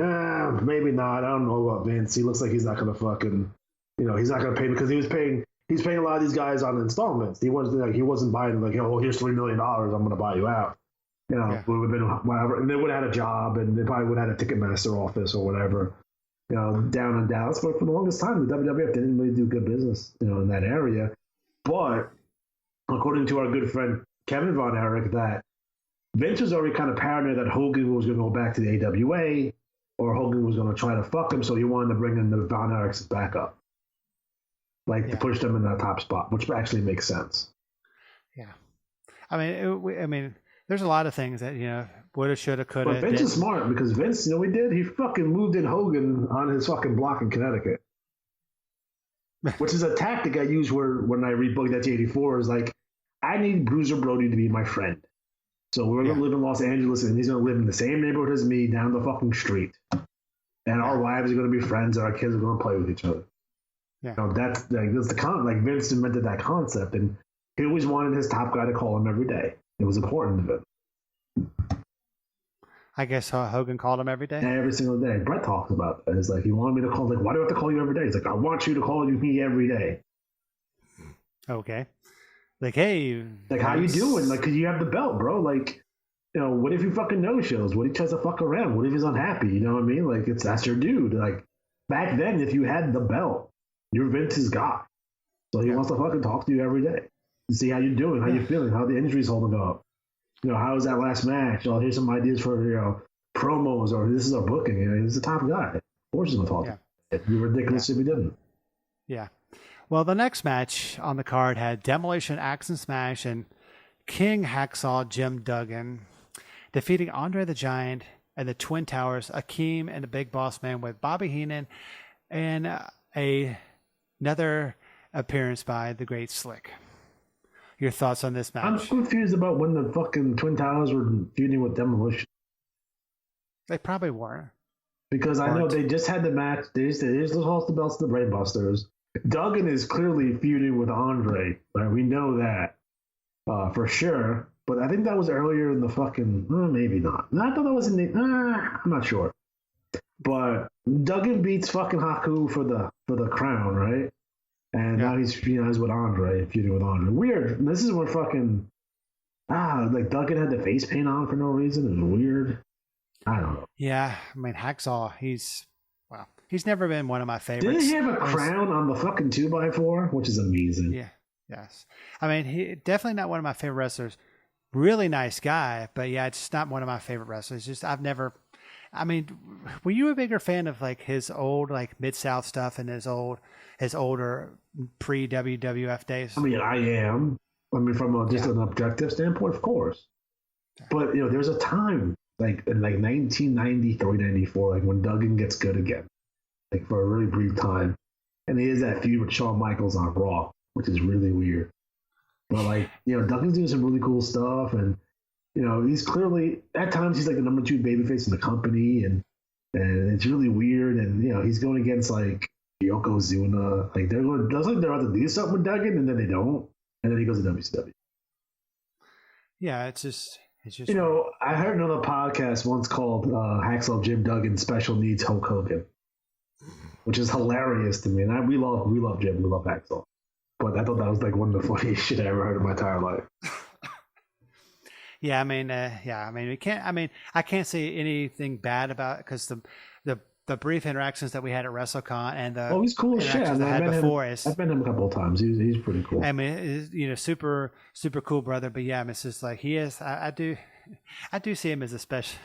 maybe not. I don't know about Vince. He looks like he's not going to fucking, he's not going to pay because he's paying a lot of these guys on installments. He wasn't buying like, here's $3 million. I'm going to buy you out. It would have been whatever. And they would have had a job and they probably would have had a Ticketmaster office or whatever, down in Dallas. But for the longest time, the WWF didn't really do good business, in that area. But according to our good friend Kevin Von Erich, that Vince was already kind of paranoid that Hogan was going to go back to the AWA or Hogan was going to try to fuck him, so he wanted to bring in the Von Erichs back up. To push them in that top spot, which actually makes sense. Yeah. I mean, there's a lot of things that woulda, shoulda, coulda. But Vince is smart because Vince, what he did? He fucking moved in Hogan on his fucking block in Connecticut, which is a tactic I use when I rebooked that 84 is like, I need Bruiser Brody to be my friend. So we're going to live in Los Angeles, and he's going to live in the same neighborhood as me down the fucking street. And our wives are going to be friends, and our kids are going to play with each other. Yeah. That's the Vince invented that concept, and he always wanted his top guy to call him every day. It was important to him. I guess Hogan called him every day. Every single day. Brett talks about that. It's like, he wanted me to call. Like, why do I have to call you every day? He's like, I want you to call me every day. Okay. Like, hey. Like, how you doing? Like, 'cause you have the belt, bro. Like, what if he fucking no-shows? What if he tries to fuck around? What if he's unhappy? You know what I mean? Like, that's your dude. Like, back then, if you had the belt, you're Vince's guy. So he wants to fucking talk to you every day. To see how you're doing, how you're feeling, how the injury's holding up. How was that last match? Oh, here's some ideas for, promos, or this is our booking. He's a top guy. Of course he's going to talk. It'd be ridiculous if he didn't. Yeah. Well, the next match on the card had Demolition Axe and Smash and King Hacksaw Jim Duggan defeating Andre the Giant and the Twin Towers, Akeem and the Big Boss Man with Bobby Heenan and another appearance by the Great Slick. Your thoughts on this match? I'm confused about when the fucking Twin Towers were feuding with Demolition. They probably were. Because I know they just had the match. They just lost the belts to the Brainbusters. Duggan is clearly feuding with Andre. Right? We know that for sure. But I think that was earlier in the fucking... maybe not. I thought that was in the... I'm not sure. But Duggan beats fucking Haku for the crown, right? And now he's with Andre, feuding with Andre. Weird. This is where fucking... Duggan had the face paint on for no reason. It was weird. I don't know. Yeah, I mean, Hacksaw, he's never been one of my favorites. Didn't he have a crown on the fucking 2x4? Which is amazing. Yeah, yes. I mean, he definitely not one of my favorite wrestlers. Really nice guy, but yeah, it's just not one of my favorite wrestlers. Just I've never... I mean, were you a bigger fan of like his old like Mid-South stuff and his older pre-WWF days? I mean, I am. I mean, from just an objective standpoint, of course. But there's a time like in 1993, 94, like when Duggan gets good again, like for a really brief time, and he has that feud with Shawn Michaels on Raw, which is really weird. But Duggan's doing some really cool stuff, and he's clearly at times he's like the number 2 babyface in the company, and it's really weird, and he's going against like Yokozuna, like they're about to do something with Duggan, and then they don't, and then he goes to WCW. Yeah, it's just. I heard another podcast once called Hacksaw Jim Duggan Special Needs Hulk Hogan, which is hilarious to me. And we love Jim, we love Hacksaw, but I thought that was like one of the funniest shit I ever heard in my entire life. Yeah, I mean, we can't. I mean, I can't say anything bad about it because the brief interactions that we had at WrestleCon and the he's cool as shit. I had before is I've met him a couple of times. He's pretty cool. I mean, super cool brother. But yeah, I mean, it's just like he is. I do see him as a special.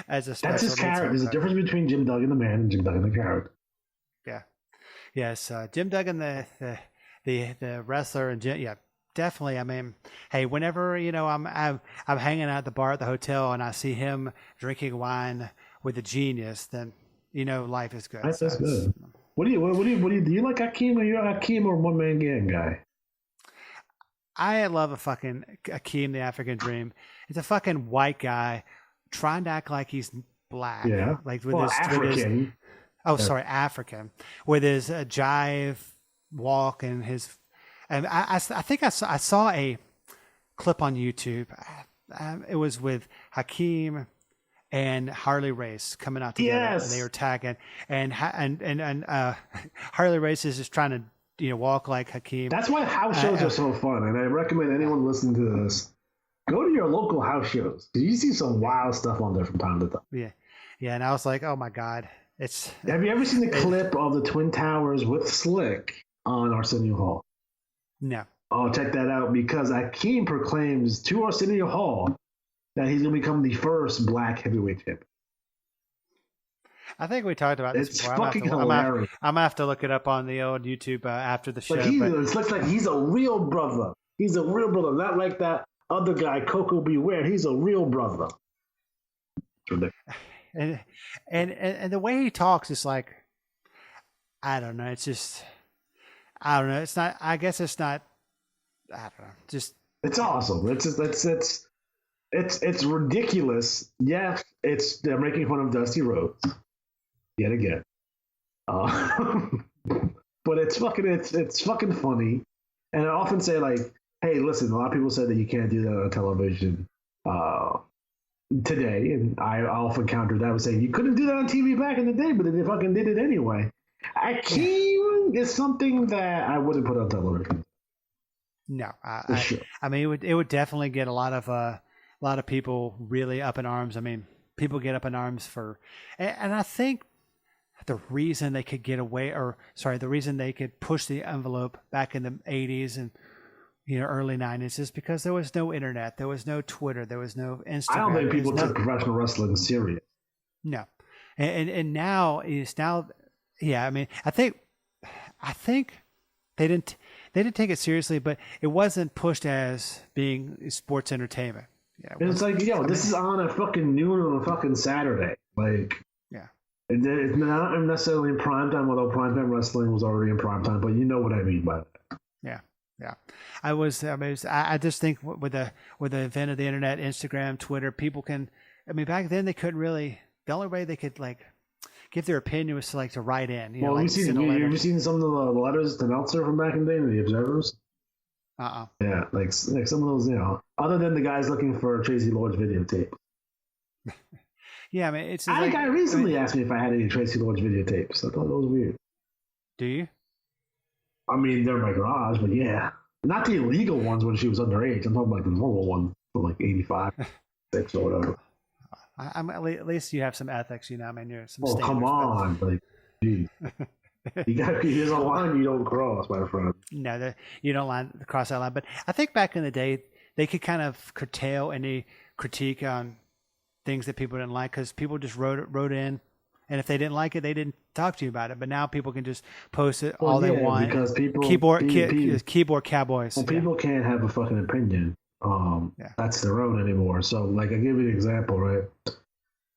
That's his character. There's a difference between Jim Duggan the man and Jim Duggan the character. Yeah. Yes, Jim Duggan the wrestler and Jim, yeah. Definitely. I mean, hey, whenever I'm hanging out at the bar at the hotel and I see him drinking wine with a genius, then life is good. That's good. What do you like Akeem? Are you an Akeem or one man gang guy? I love a fucking Akeem the African Dream. It's a fucking white guy trying to act like he's black. Yeah, like with African. African with his jive walk and his. And I think I saw a clip on YouTube. It was with Hakeem and Harley Race coming out together, and they were tagging. And Harley Race is just trying to walk like Hakeem. That's why house shows are so fun, and I recommend anyone listening to this go to your local house shows because you see some wild stuff on there from time to time. Yeah. And I was like, oh my god, Have you ever seen the clip of the Twin Towers with Slick on Arsenio Hall? No. Oh, check that out because Akeem proclaims to Arsenio Hall that he's going to become the first black heavyweight champion. I think we talked about this before. It's fucking hilarious. I'm going to have to look it up on the old YouTube after the show. It looks like he's a real brother. He's a real brother. Not like that other guy, Coco Beware, he's a real brother. And the way he talks is like, I don't know. It's just, I don't know. It's not. I guess it's not. I don't know. Just it's awesome. It's ridiculous. Yes, they're making fun of Dusty Rhodes yet again. But it's fucking funny. And I often say like, hey, listen, a lot of people say that you can't do that on television today, and I often counter that with saying you couldn't do that on TV back in the day, but they fucking did it anyway. Akeem is something that I wouldn't put on television. no. Sure. I mean, it would definitely get a lot of people really up in arms. I mean, people get up in arms for, and I think the reason they could get away, the reason they could push the envelope back in the 80s and early 90s is because there was no internet, there was no Twitter, there was no Instagram. I don't think people took professional wrestling serious. No, and now yeah. I mean, I think they didn't take it seriously, but it wasn't pushed as being sports entertainment. Yeah, it's like, this is on a fucking noon on a fucking Saturday. Like, yeah, it's not necessarily in primetime, although primetime wrestling was already in primetime. But you know what I mean by that. Yeah, yeah. I just think with the event of the internet, Instagram, Twitter, people can. I mean, back then they couldn't really. The only way they could like give their opinion was to write in. Well, have you seen some of the letters to Meltzer from back in the day, the Observers? Yeah, like some of those, other than the guys looking for Tracy Lord's videotape. Yeah, I mean, it's. A guy recently asked me if I had any Tracy Lord's videotapes. I thought that was weird. Do you? I mean, they're in my garage, but yeah, not the illegal ones when she was underage. I'm talking like the normal one from like 85, 6 or whatever. At least you have some ethics, I mean, you're some. Oh, come on, like, geez. There's a line you don't cross, my friend. No, you don't cross that line. But I think back in the day, they could kind of curtail any critique on things that people didn't like because people just wrote in, and if they didn't like it, they didn't talk to you about it. But now people can just post it all they want because people keyboard cowboys. Well, people can't have a fucking opinion. That's their own anymore. So, like, I give you an example, right?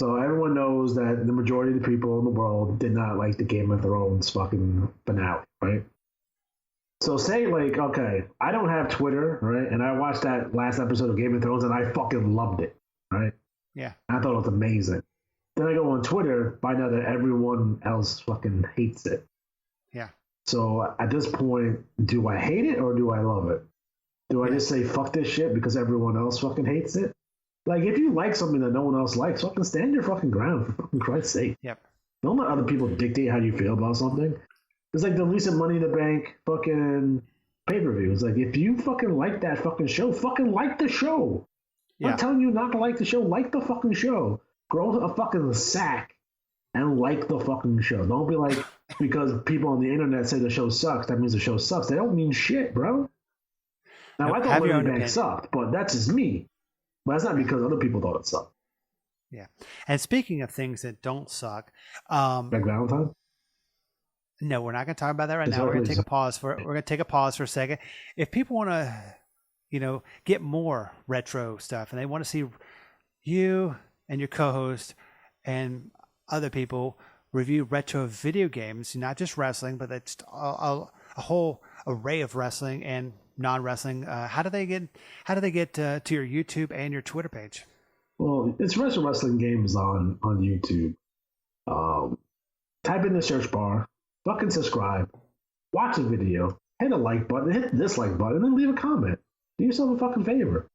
So everyone knows that the majority of the people in the world did not like the Game of Thrones fucking finale, right? So say, like, okay, I don't have Twitter, right? And I watched that last episode of Game of Thrones and I fucking loved it, right? Yeah. I thought it was amazing. Then I go on Twitter, find out that everyone else fucking hates it. Yeah. So at this point, do I hate it or do I love it? Do I just say fuck this shit because everyone else fucking hates it? Like, if you like something that no one else likes, fucking stand your fucking ground, for fucking Christ's sake. Yep. Don't let other people dictate how you feel about something. It's like the recent Money in the Bank fucking pay-per-view. It's like, if you fucking like that fucking show, fucking like the show. I'm not telling you not to like the show. Like the fucking show. Grow a fucking sack and like the fucking show. Don't be like, because people on the internet say the show sucks, that means the show sucks. They don't mean shit, bro. Now, I thought Money in the Bank sucked, but that's just me. But that's not because other people thought it sucked. Yeah. And speaking of things that don't suck, like Valentine? No, we're not going to talk about that right now. We're going to take a pause for a second. If people want to, get more retro stuff and they want to see you and your co-host and other people review retro video games, not just wrestling, but it's a whole array of wrestling and non-wrestling, how do they get to your YouTube and your Twitter page? Well, it's Retro Wrestling Games on YouTube. Type in the search bar, fucking subscribe, watch a video, hit a like button, hit the dislike button, and then leave a comment. Do yourself a fucking favor.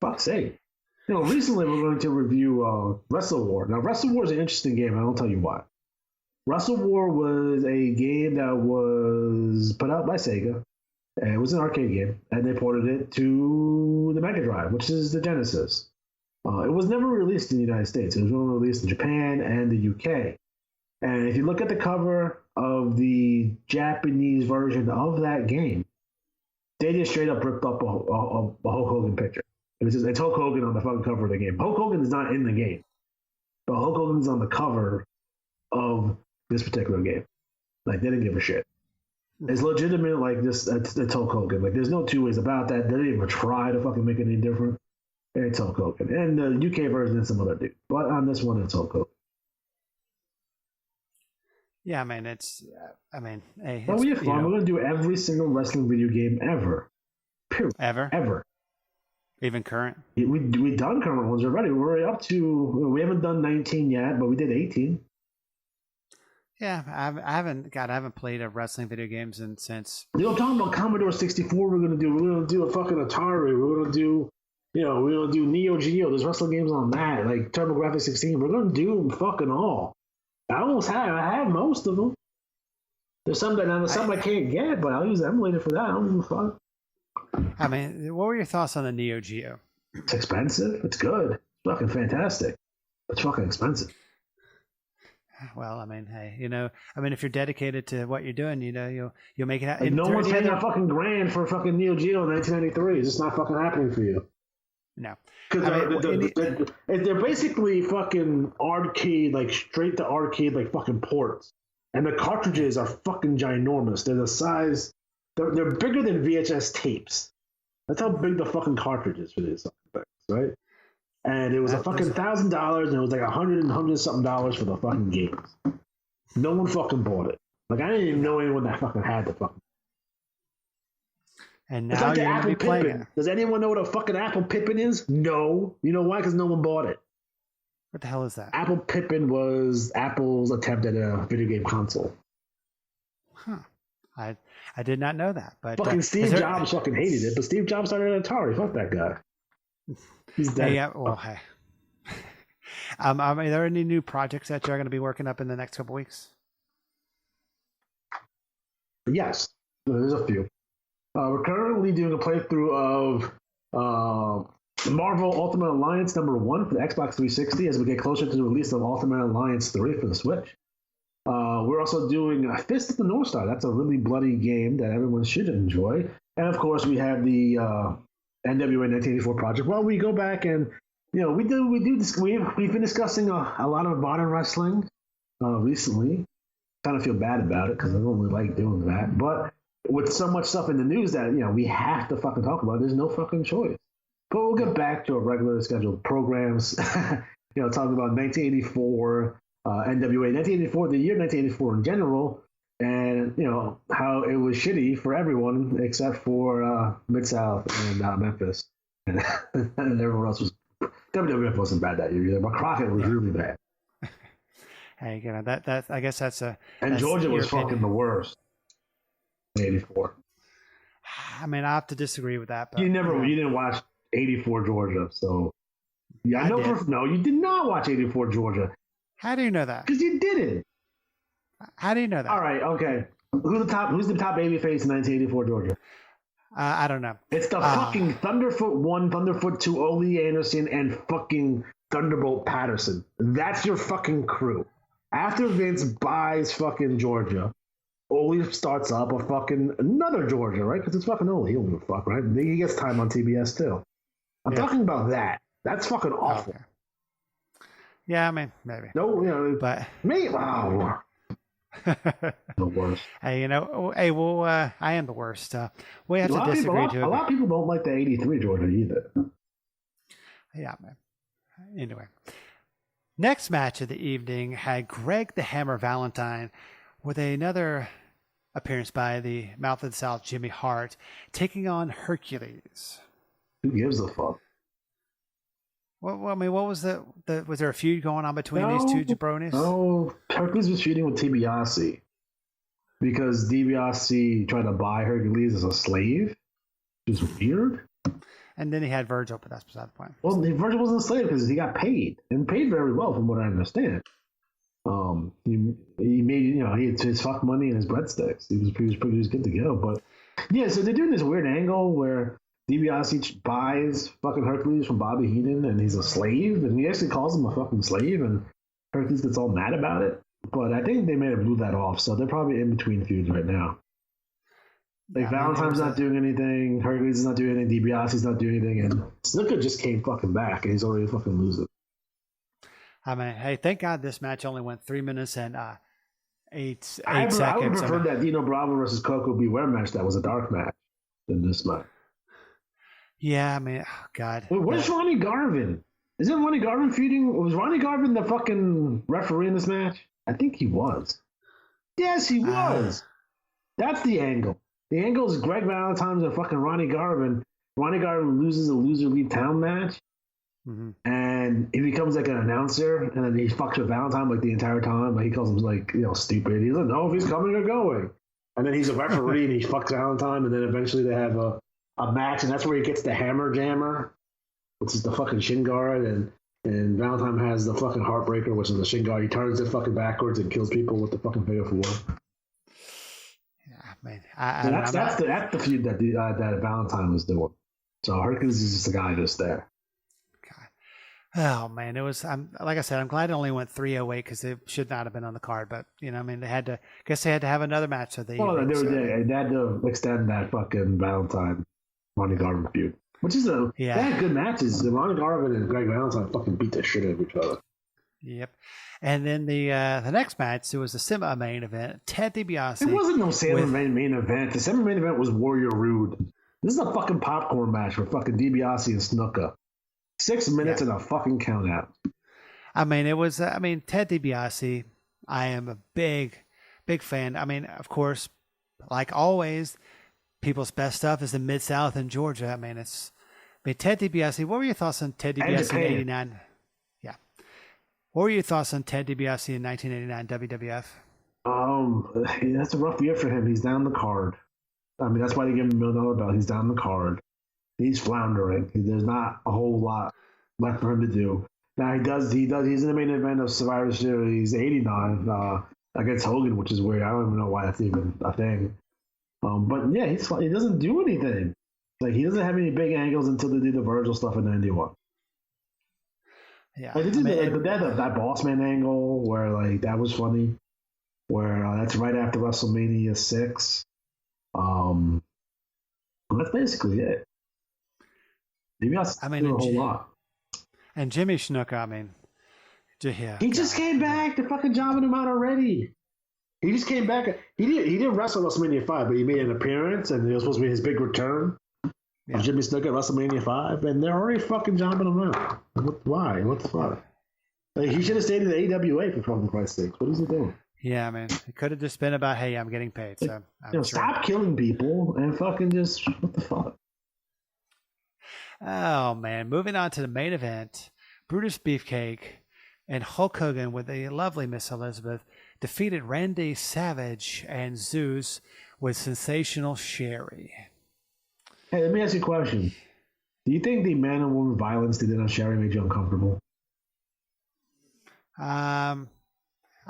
Fuck's sake. Recently we're going to review Wrestle War. Now, Wrestle War is an interesting game, and I'll tell you why. Wrestle War was a game that was put out by Sega. And it was an arcade game, and they ported it to the Mega Drive, which is the Genesis. It was never released in the United States. It was only released in Japan and the UK. And if you look at the cover of the Japanese version of that game, they just straight up ripped up a Hulk Hogan picture. It's Hulk Hogan on the fucking cover of the game. Hulk Hogan is not in the game, but Hulk Hogan is on the cover of this particular game. Like, they didn't give a shit. is legitimate. Like this, it's Hulk Hogan. Like there's no two ways about that. They didn't even try to fucking make it any different. It's Hulk Hogan, and the UK version is some other dude. But on this one, it's Hulk Hogan. Yeah, I mean, it's. I mean, hey. But we have fun. We're gonna do every single wrestling video game ever. Period. Ever. Even current. We done current ones already. We're up to. We haven't done 19 yet, but we did 18. Yeah, I haven't played a wrestling video games since. You know, I'm talking about Commodore 64. We're gonna do a fucking Atari. We're gonna do. We're gonna do Neo Geo. There's wrestling games on that, like TurboGrafx 16. We're gonna do them fucking all. I have most of them. There's some I can't get, but I'll use the emulator for that. I don't give a fuck. I mean, what were your thoughts on the Neo Geo? It's expensive. It's good. It's fucking fantastic. It's fucking expensive. Well, I mean, hey, if you're dedicated to what you're doing, you'll make it happen. Like no one's paying a fucking grand for fucking Neo Geo in 1993. It's just not fucking happening for you. No. Because they're basically fucking arcade, like straight to arcade, like fucking ports. And the cartridges are fucking ginormous. They're the size, they're bigger than VHS tapes. That's how big the fucking cartridge is for these things, right? And it was a fucking $1,000, and it was like $100 something for the fucking games. No one fucking bought it. Like I didn't even know anyone that fucking had the fucking. And now you're going to be playing it. Does anyone know what a fucking Apple Pippin is? No. You know why? Because no one bought it. What the hell is that? Apple Pippin was Apple's attempt at a video game console. Huh. I did not know that. But fucking Steve Jobs fucking hated it, but Steve Jobs started at Atari. Fuck that guy. He's dead. Yeah, well, hey. Are there any new projects that you're going to be working up in the next couple weeks? Yes. There's a few. We're currently doing a playthrough of Marvel Ultimate Alliance #1 for the Xbox 360 as we get closer to the release of Ultimate Alliance 3 for the Switch. We're also doing Fist of the North Star. That's a really bloody game that everyone should enjoy. And of course, we have the NWA 1984 project. Well, we go back and we've been discussing a lot of modern wrestling recently. Kind of feel bad about it because I don't really like doing that, but with so much stuff in the news that we have to fucking talk about, there's no fucking choice. But we'll get back to our regular scheduled programs. Talking about 1984, NWA 1984, the year 1984 in general, and how it was shitty for everyone except for Mid-South and Memphis, and everyone else was. WWF wasn't bad that year either, but Crockett was really bad. Hey, that I guess that's a. And Georgia was fucking the worst. 84. I mean, I have to disagree with that. But, you didn't watch 84 Georgia, so yeah, I know. No, you did not watch 84 Georgia. How do you know that? Because you didn't. How do you know that? All right, okay. Who's the top babyface in 1984 Georgia? I don't know. It's the fucking Thunderfoot 1, Thunderfoot 2, Ole Anderson, and fucking Thunderbolt Patterson. That's your fucking crew. After Vince buys fucking Georgia, Ole starts up a fucking another Georgia, right? Because it's fucking Ole. He don't give a fuck, right? He gets time on TBS too. I'm talking about that. That's fucking awful. Okay. Yeah, I mean, maybe. No, but me, wow. The worst. Hey, I am the worst. We have to disagree a lot of people don't like the 83 Georgia either. Yeah, man. Anyway. Next match of the evening had Greg the Hammer Valentine with another appearance by the Mouth of the South, Jimmy Hart, taking on Hercules. Who gives a fuck? Well, I mean, what was was there a feud going on between these two jabronis? No, Hercules was feuding with DiBiase because DiBiase tried to buy Hercules as a slave, which is weird. And then he had Virgil, but that's beside the point. Well, Virgil wasn't a slave because he got paid, and paid very well from what I understand. He made, he had his fuck money and his breadsticks. He was good to go. But yeah, so they're doing this weird angle where DiBiase buys fucking Hercules from Bobby Heenan, and he's a slave, and he actually calls him a fucking slave, and Hercules gets all mad about it. But I think they may have blew that off, so they're probably in between feuds right now. Like, Valentine's not doing anything, Hercules is not doing anything, DiBiase's not doing anything, and Snuka just came fucking back, and he's already fucking losing. I mean, hey, thank God this match only went 3 minutes and eight I would seconds. prefer that Dino Bravo versus Coco Beware match that was a dark match than this match. Yeah, I mean, oh, God. Wait, where's Ronnie Garvin? Isn't Ronnie Garvin feuding? Was Ronnie Garvin the fucking referee in this match? I think he was. Yes, he was. That's the angle. The angle is Greg Valentine's and fucking Ronnie Garvin. Ronnie Garvin loses a loser leave town match, and he becomes like an announcer, and then he fucks with Valentine like the entire time. Like he calls him like stupid. He doesn't know if he's coming or going. And then he's a referee and he fucks Valentine, and then eventually they have a match, and that's where he gets the hammer jammer, which is the fucking shin guard, and Valentine has the fucking heartbreaker, which is the shin guard. He turns it fucking backwards and kills people with the fucking figure four. Yeah, man. That's the feud that Valentine was doing. So Hercules is just the guy that's there. Oh man, it was. Like I said, I'm glad it only went 308 because it should not have been on the card. But they had to. Guess they had to have another match. So they had to extend that fucking Valentine Ronnie Garvin feud, which is they had good matches. Ronnie Garvin and Greg Valentine fucking beat the shit out of each other. Yep. And then the next match, it was the semi-main event. Ted DiBiase. It wasn't no semi-main event. The semi-main event was Warrior Rude. This is a fucking popcorn match for fucking DiBiase and Snuka. 6 minutes and a fucking count out. I mean, it was. Ted DiBiase. I am a big fan. I mean, of course, like always, people's best stuff is in Mid-South and Georgia. I mean, Ted DiBiase. What were your thoughts on Ted DiBiase in '89? Yeah. What were your thoughts on Ted DiBiase in 1989 WWF? That's a rough year for him. He's down the card. I mean, that's why they give him $1 million belt. He's down the card. He's floundering. There's not a whole lot left for him to do. Now He's in the main event of Survivor Series 89 against Hogan, which is weird. I don't even know why that's even a thing. But yeah, he doesn't do anything. Like he doesn't have any big angles until they do the Virgil stuff in '91. Yeah, like, that Boss Man angle where like that was funny. Where that's right after WrestleMania 6. That's basically it. Maybe a whole lot. And Jimmy Snuka, he just came back. They're fucking jobbing him out already. He just came back. He didn't wrestle WrestleMania 5, but he made an appearance, and it was supposed to be his big return of Jimmy Snuka at WrestleMania 5, and they're already fucking jobbing him out. Why? What the fuck? Like, he should have stayed in the AWA for fucking Christ's sakes. What is he doing? Yeah, man. It could have just been about, hey, I'm getting paid. So stop killing people and fucking just what the fuck. Oh man! Moving on to the main event, Brutus Beefcake and Hulk Hogan with the lovely Miss Elizabeth defeated Randy Savage and Zeus with Sensational Sherry. Hey, let me ask you a question. Do you think the man and woman violence they did on Sherry made you uncomfortable? A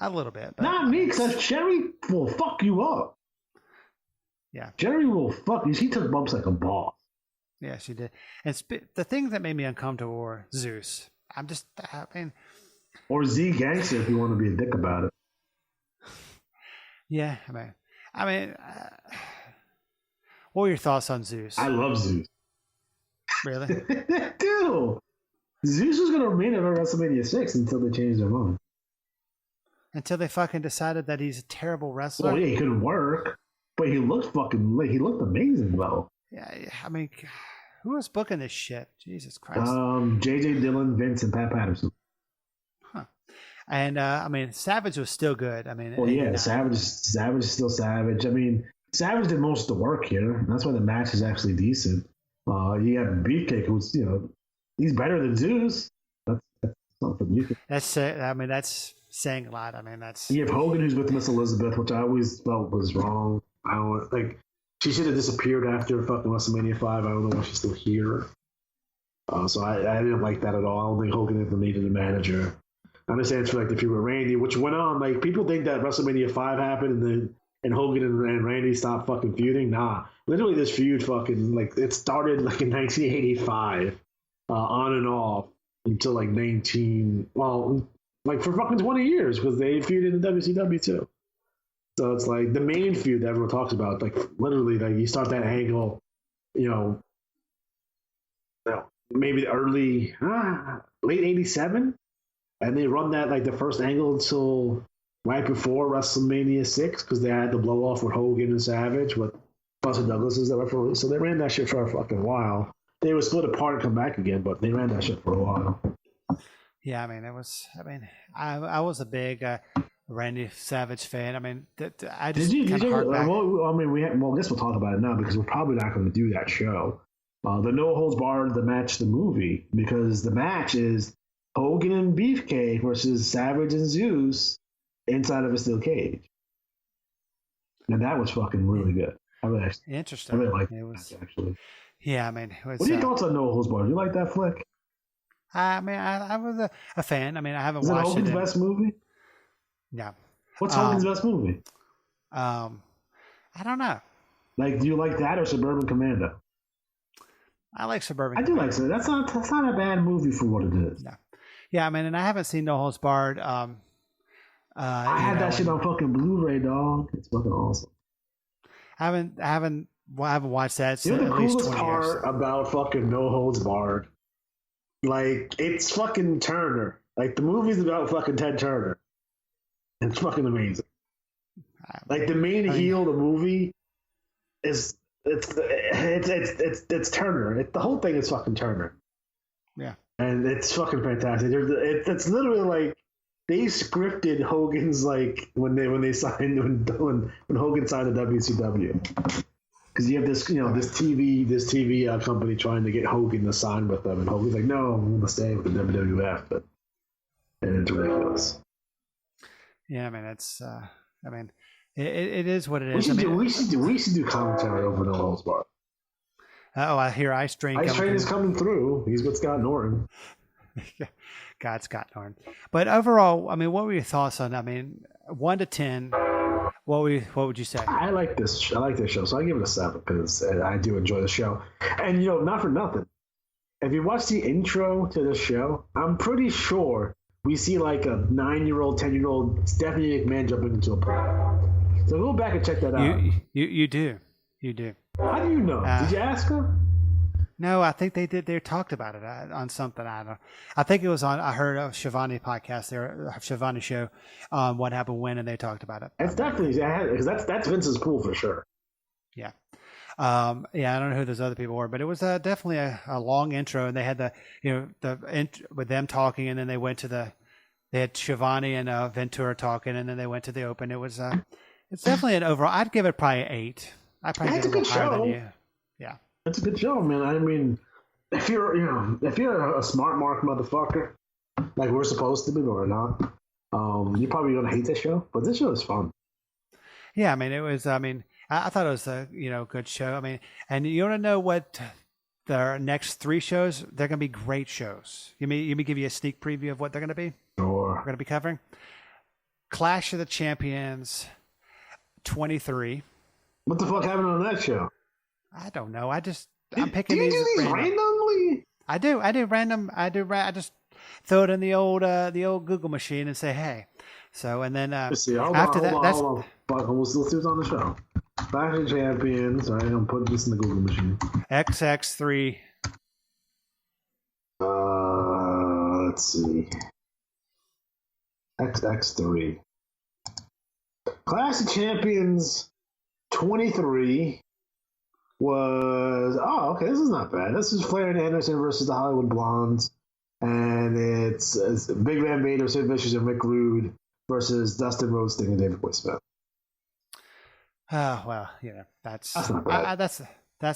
little bit. But not me, because Sherry will fuck you up. Yeah. Sherry will fuck you. She took bumps like a boss. Yeah, she did. And the thing that made me uncomfortable were Zeus. Or Z Gangster if you want to be a dick about it. Yeah, what were your thoughts on Zeus? I love Zeus. Really? Dude, Zeus was going to remain at WrestleMania 6 until they changed their mind. Until they fucking decided that he's a terrible wrestler? Well, yeah, he couldn't work, but he looked amazing, though. Yeah, who was booking this shit? Jesus Christ. J.J. Dillon, Vince, and Pat Patterson. Huh. And, Savage was still good. Savage is still Savage. Savage did most of the work here. That's why the match is actually decent. You have Beefcake, who's, he's better than Zeus. That's something you can... That's saying a lot. You have Hogan, who's with Miss Elizabeth, which I always felt was wrong. She should have disappeared after fucking WrestleMania 5. I don't know why she's still here. So I didn't like that at all. I don't think Hogan ever needed a manager. I understand it's for the feud with Randy, which went on. People think that WrestleMania 5 happened and Hogan and Randy stopped fucking feuding. Nah. Literally this feud fucking, it started in 1985 on and off until for fucking 20 years because they feuded in WCW too. So it's the main feud that everyone talks about. Literally, you start that angle, maybe the late '87, and they run that the first angle until right before WrestleMania 6 because they had the blow off with Hogan and Savage with Buster Douglas as the referee. So they ran that shit for a fucking while. They would split apart and come back again, but they ran that shit for a while. Yeah, I mean, I was a big Randy Savage fan. I mean, I just kind of hark back. Well, I mean, I guess we'll talk about it now because we're probably not going to do that show. The No Holds Barred, the match, the movie, because the match is Hogan and Beefcake versus Savage and Zeus inside of a steel cage. And that was fucking really good. Interesting. I really liked it. Was, actually. Yeah, I mean, it was, what are your thoughts on No Holds Barred? You like that flick? I mean, I was a fan. I mean, I haven't watched it. Is it Hogan's best movie? Yeah. What's Hogan's best movie? I don't know. Like, do you like that or Suburban Commando? I like Suburban. I do like it. That's not a bad movie for what it is. No. Yeah, I mean, and I haven't seen No Holds Barred. I had that shit on fucking Blu-ray, dog. It's fucking awesome. I haven't watched that. You know the at least coolest 20 part years. about fucking No Holds Barred? Like, it's fucking Turner. Like, the movie's about fucking Ted Turner. It's fucking amazing. Like, the main heel of the movie is it's Turner. The whole thing is fucking Turner. Yeah. And it's fucking fantastic. It's literally like they scripted Hogan's like when Hogan signed the WCW. Because you have this TV company trying to get Hogan to sign with them, and Hogan's like, "No, I'm going to stay with the WWF." And it's ridiculous. Yeah, I mean, it is what it is. We should do commentary over No Holds Barred. I hear Ice Train. Ice Train is coming through. He's with Scott Norton. God, Scott Norton. But overall, I mean, what were your thoughts on? I mean, 1 to 10. What would you say? I like this show, so I give it a 7 because I do enjoy the show. And not for nothing, if you watch the intro to the show, I'm pretty sure we see like a 9-year-old, 10-year-old Stephanie McMahon jumping into a pool. So go back and check that out. You do. How do you know? Did you ask her? No, I think they did. They talked about it on something. I don't know. I think it was on. I heard a Shivani podcast, Shivani show, on What Happened When, and they talked about it. It's definitely because that's Vince's pool for sure. Yeah, I don't know who those other people were, but it was definitely a long intro, and they had with them talking, and then they went to they had Shivani and Ventura talking, and then they went to the open. It was it's definitely an overall. I'd give it probably 8. I'd probably give it a little higher than you. Yeah. It's a good show, man. I mean, if you're a smart mark motherfucker, like we're supposed to be, but we're not, you're probably gonna hate this show. But this show is fun. Yeah, I mean, it was. I mean, I thought it was a good show. I mean, and you want to know what their next 3 shows? They're gonna be great shows. Let me give you a sneak preview of what they're gonna be. Sure. We're gonna be covering Clash of the Champions 23. What the fuck happened on that show? I don't know. I'm picking these. Do you do these randomly? I do random. I just throw it in the old Google machine and say, hey. So and then let's after that, let's see what's on the show. Clash of Champions. All right, I'm putting this in the Google machine. XX3. Let's see. XX3. Clash of Champions 23 was okay. This is not bad. This is Flair and Anderson versus the Hollywood Blondes, and it's Big Van Vader, Sid Vicious, and Rick Rude versus Dustin Rhodes, Sting, and David Boy Smith. Well, that's not bad. That's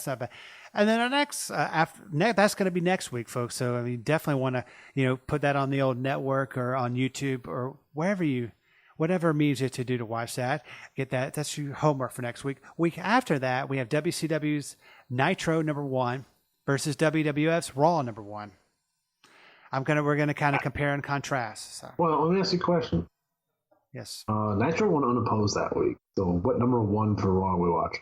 not bad. And then our next that's going to be next week, folks. So I mean, definitely want to put that on the old network or on YouTube or whatever means it to do to watch that. Get that. That's your homework for next week. Week after that, we have WCW's Nitro #1 versus WWF's Raw #1. We're gonna kind of compare and contrast. So. Well, let me ask you a question. Yes. Nitro went unopposed that week. So what #1 for Raw we watch?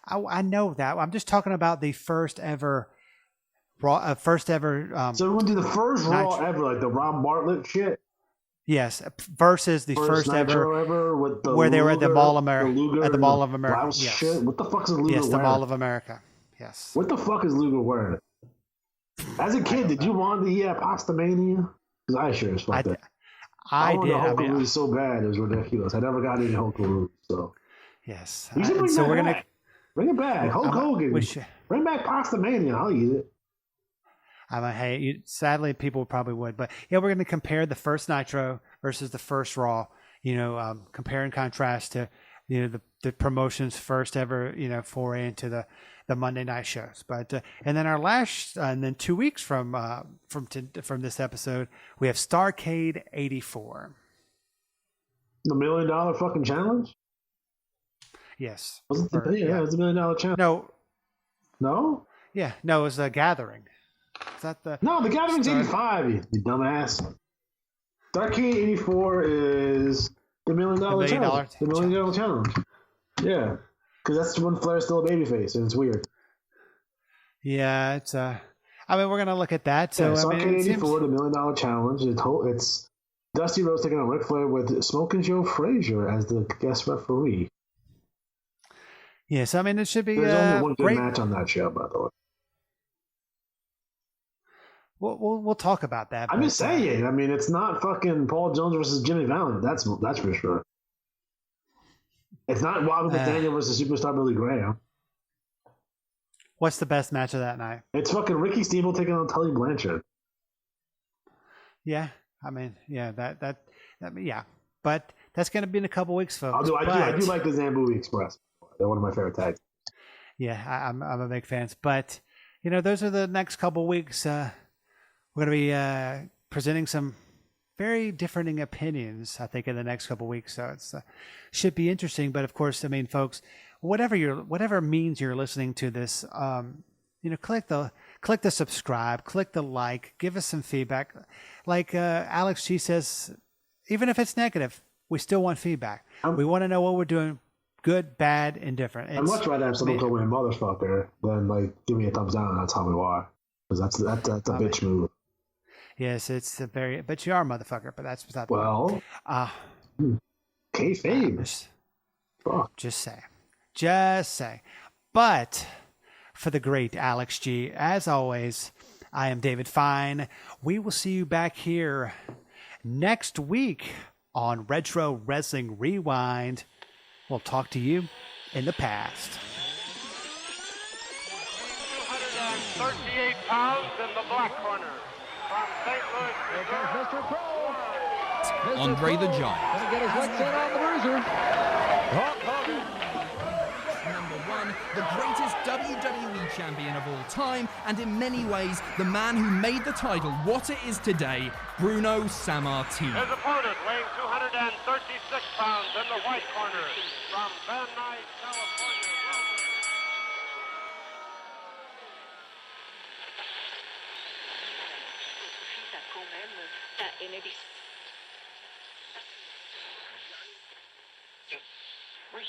I know that. I'm just talking about the first ever Raw. So we're gonna do the first Raw ever, like the Rob Bartlett shit. Yes, versus the first ever with the where Luger, they were at the Mall of America. At the Mall of America. Yes. Shit. What the fuck is Luger wearing? Yes, the Mall of America. Yes. What the fuck is Luger wearing? As a kid, did you want the Pastamania? Because I sure as fuck did. I wanted did. Hulk I mean, Hogan so bad, it was ridiculous. I never got any Hulk Hogan, so. yes. You should bring So that we're back. gonna. Bring it back. Hulk Hogan. We should. Bring back Pasta Mania. I'll eat it. Sadly, people probably would, but yeah, we're going to compare the first Nitro versus the first Raw. Compare and contrast to the promotion's first ever foray into the Monday night shows. But and then our last and then 2 weeks from this episode, we have Starrcade '84. The $1 million fucking challenge. Yes. Was it it was the $1 million challenge. No. No. Yeah. No. It was a Gathering. Is that the? No, the Gathering's 85. You dumbass. Starrcade '84 is the $1 million challenge. The $1 million challenge. Yeah, because that's when Flair's still a babyface, and it's weird. Yeah, it's I mean, we're gonna look at that. So Starrcade '84, the $1 million challenge. It's Dusty Rhodes taking on Ric Flair with Smoking Joe Frazier as the guest referee. Yes, I mean it should be There's only one good great match on that show, by the way. We'll talk about that. I'm just saying. I mean, it's not fucking Paul Jones versus Jimmy Valiant. That's for sure. It's not Robert McDaniel versus Superstar Billy Graham. What's the best match of that night? It's fucking Ricky Steamboat taking on Tully Blanchard. Yeah, I mean, yeah, yeah, but that's going to be in a couple weeks, folks. I do like the Zamboni Express. They're one of my favorite tags. Yeah, I'm a big fan. But those are the next couple weeks. We're going to be presenting some very differing opinions, I think, in the next couple of weeks. So it's should be interesting. But of course, I mean, folks, whatever means you're listening to this, click the subscribe, click the like, give us some feedback. Like Alex G says, even if it's negative, we still want feedback. We want to know what we're doing, good, bad, indifferent. I'd much rather have someone call me a motherfucker than give me a thumbs down and tell me why, because that's a bitch move. Yes, it's but you are a motherfucker, but that's beside the point. Kayfabe. Just say. But for the great Alex G, as always, I am David Fine. We will see you back here next week on Retro Wrestling Rewind. We'll talk to you in the past. 238 pounds in the black corner. From St. Louis, here comes Mr. Pro. Andre the Giant. Gonna get his licks in on the bruiser. Hulk Hogan. Number one, the greatest WWE champion of all time, and in many ways, the man who made the title what it is today, Bruno Sammartino. His opponent, weighing 236 pounds in the white corner. From Van Nuys, California. Quand même à Enedis. Oui,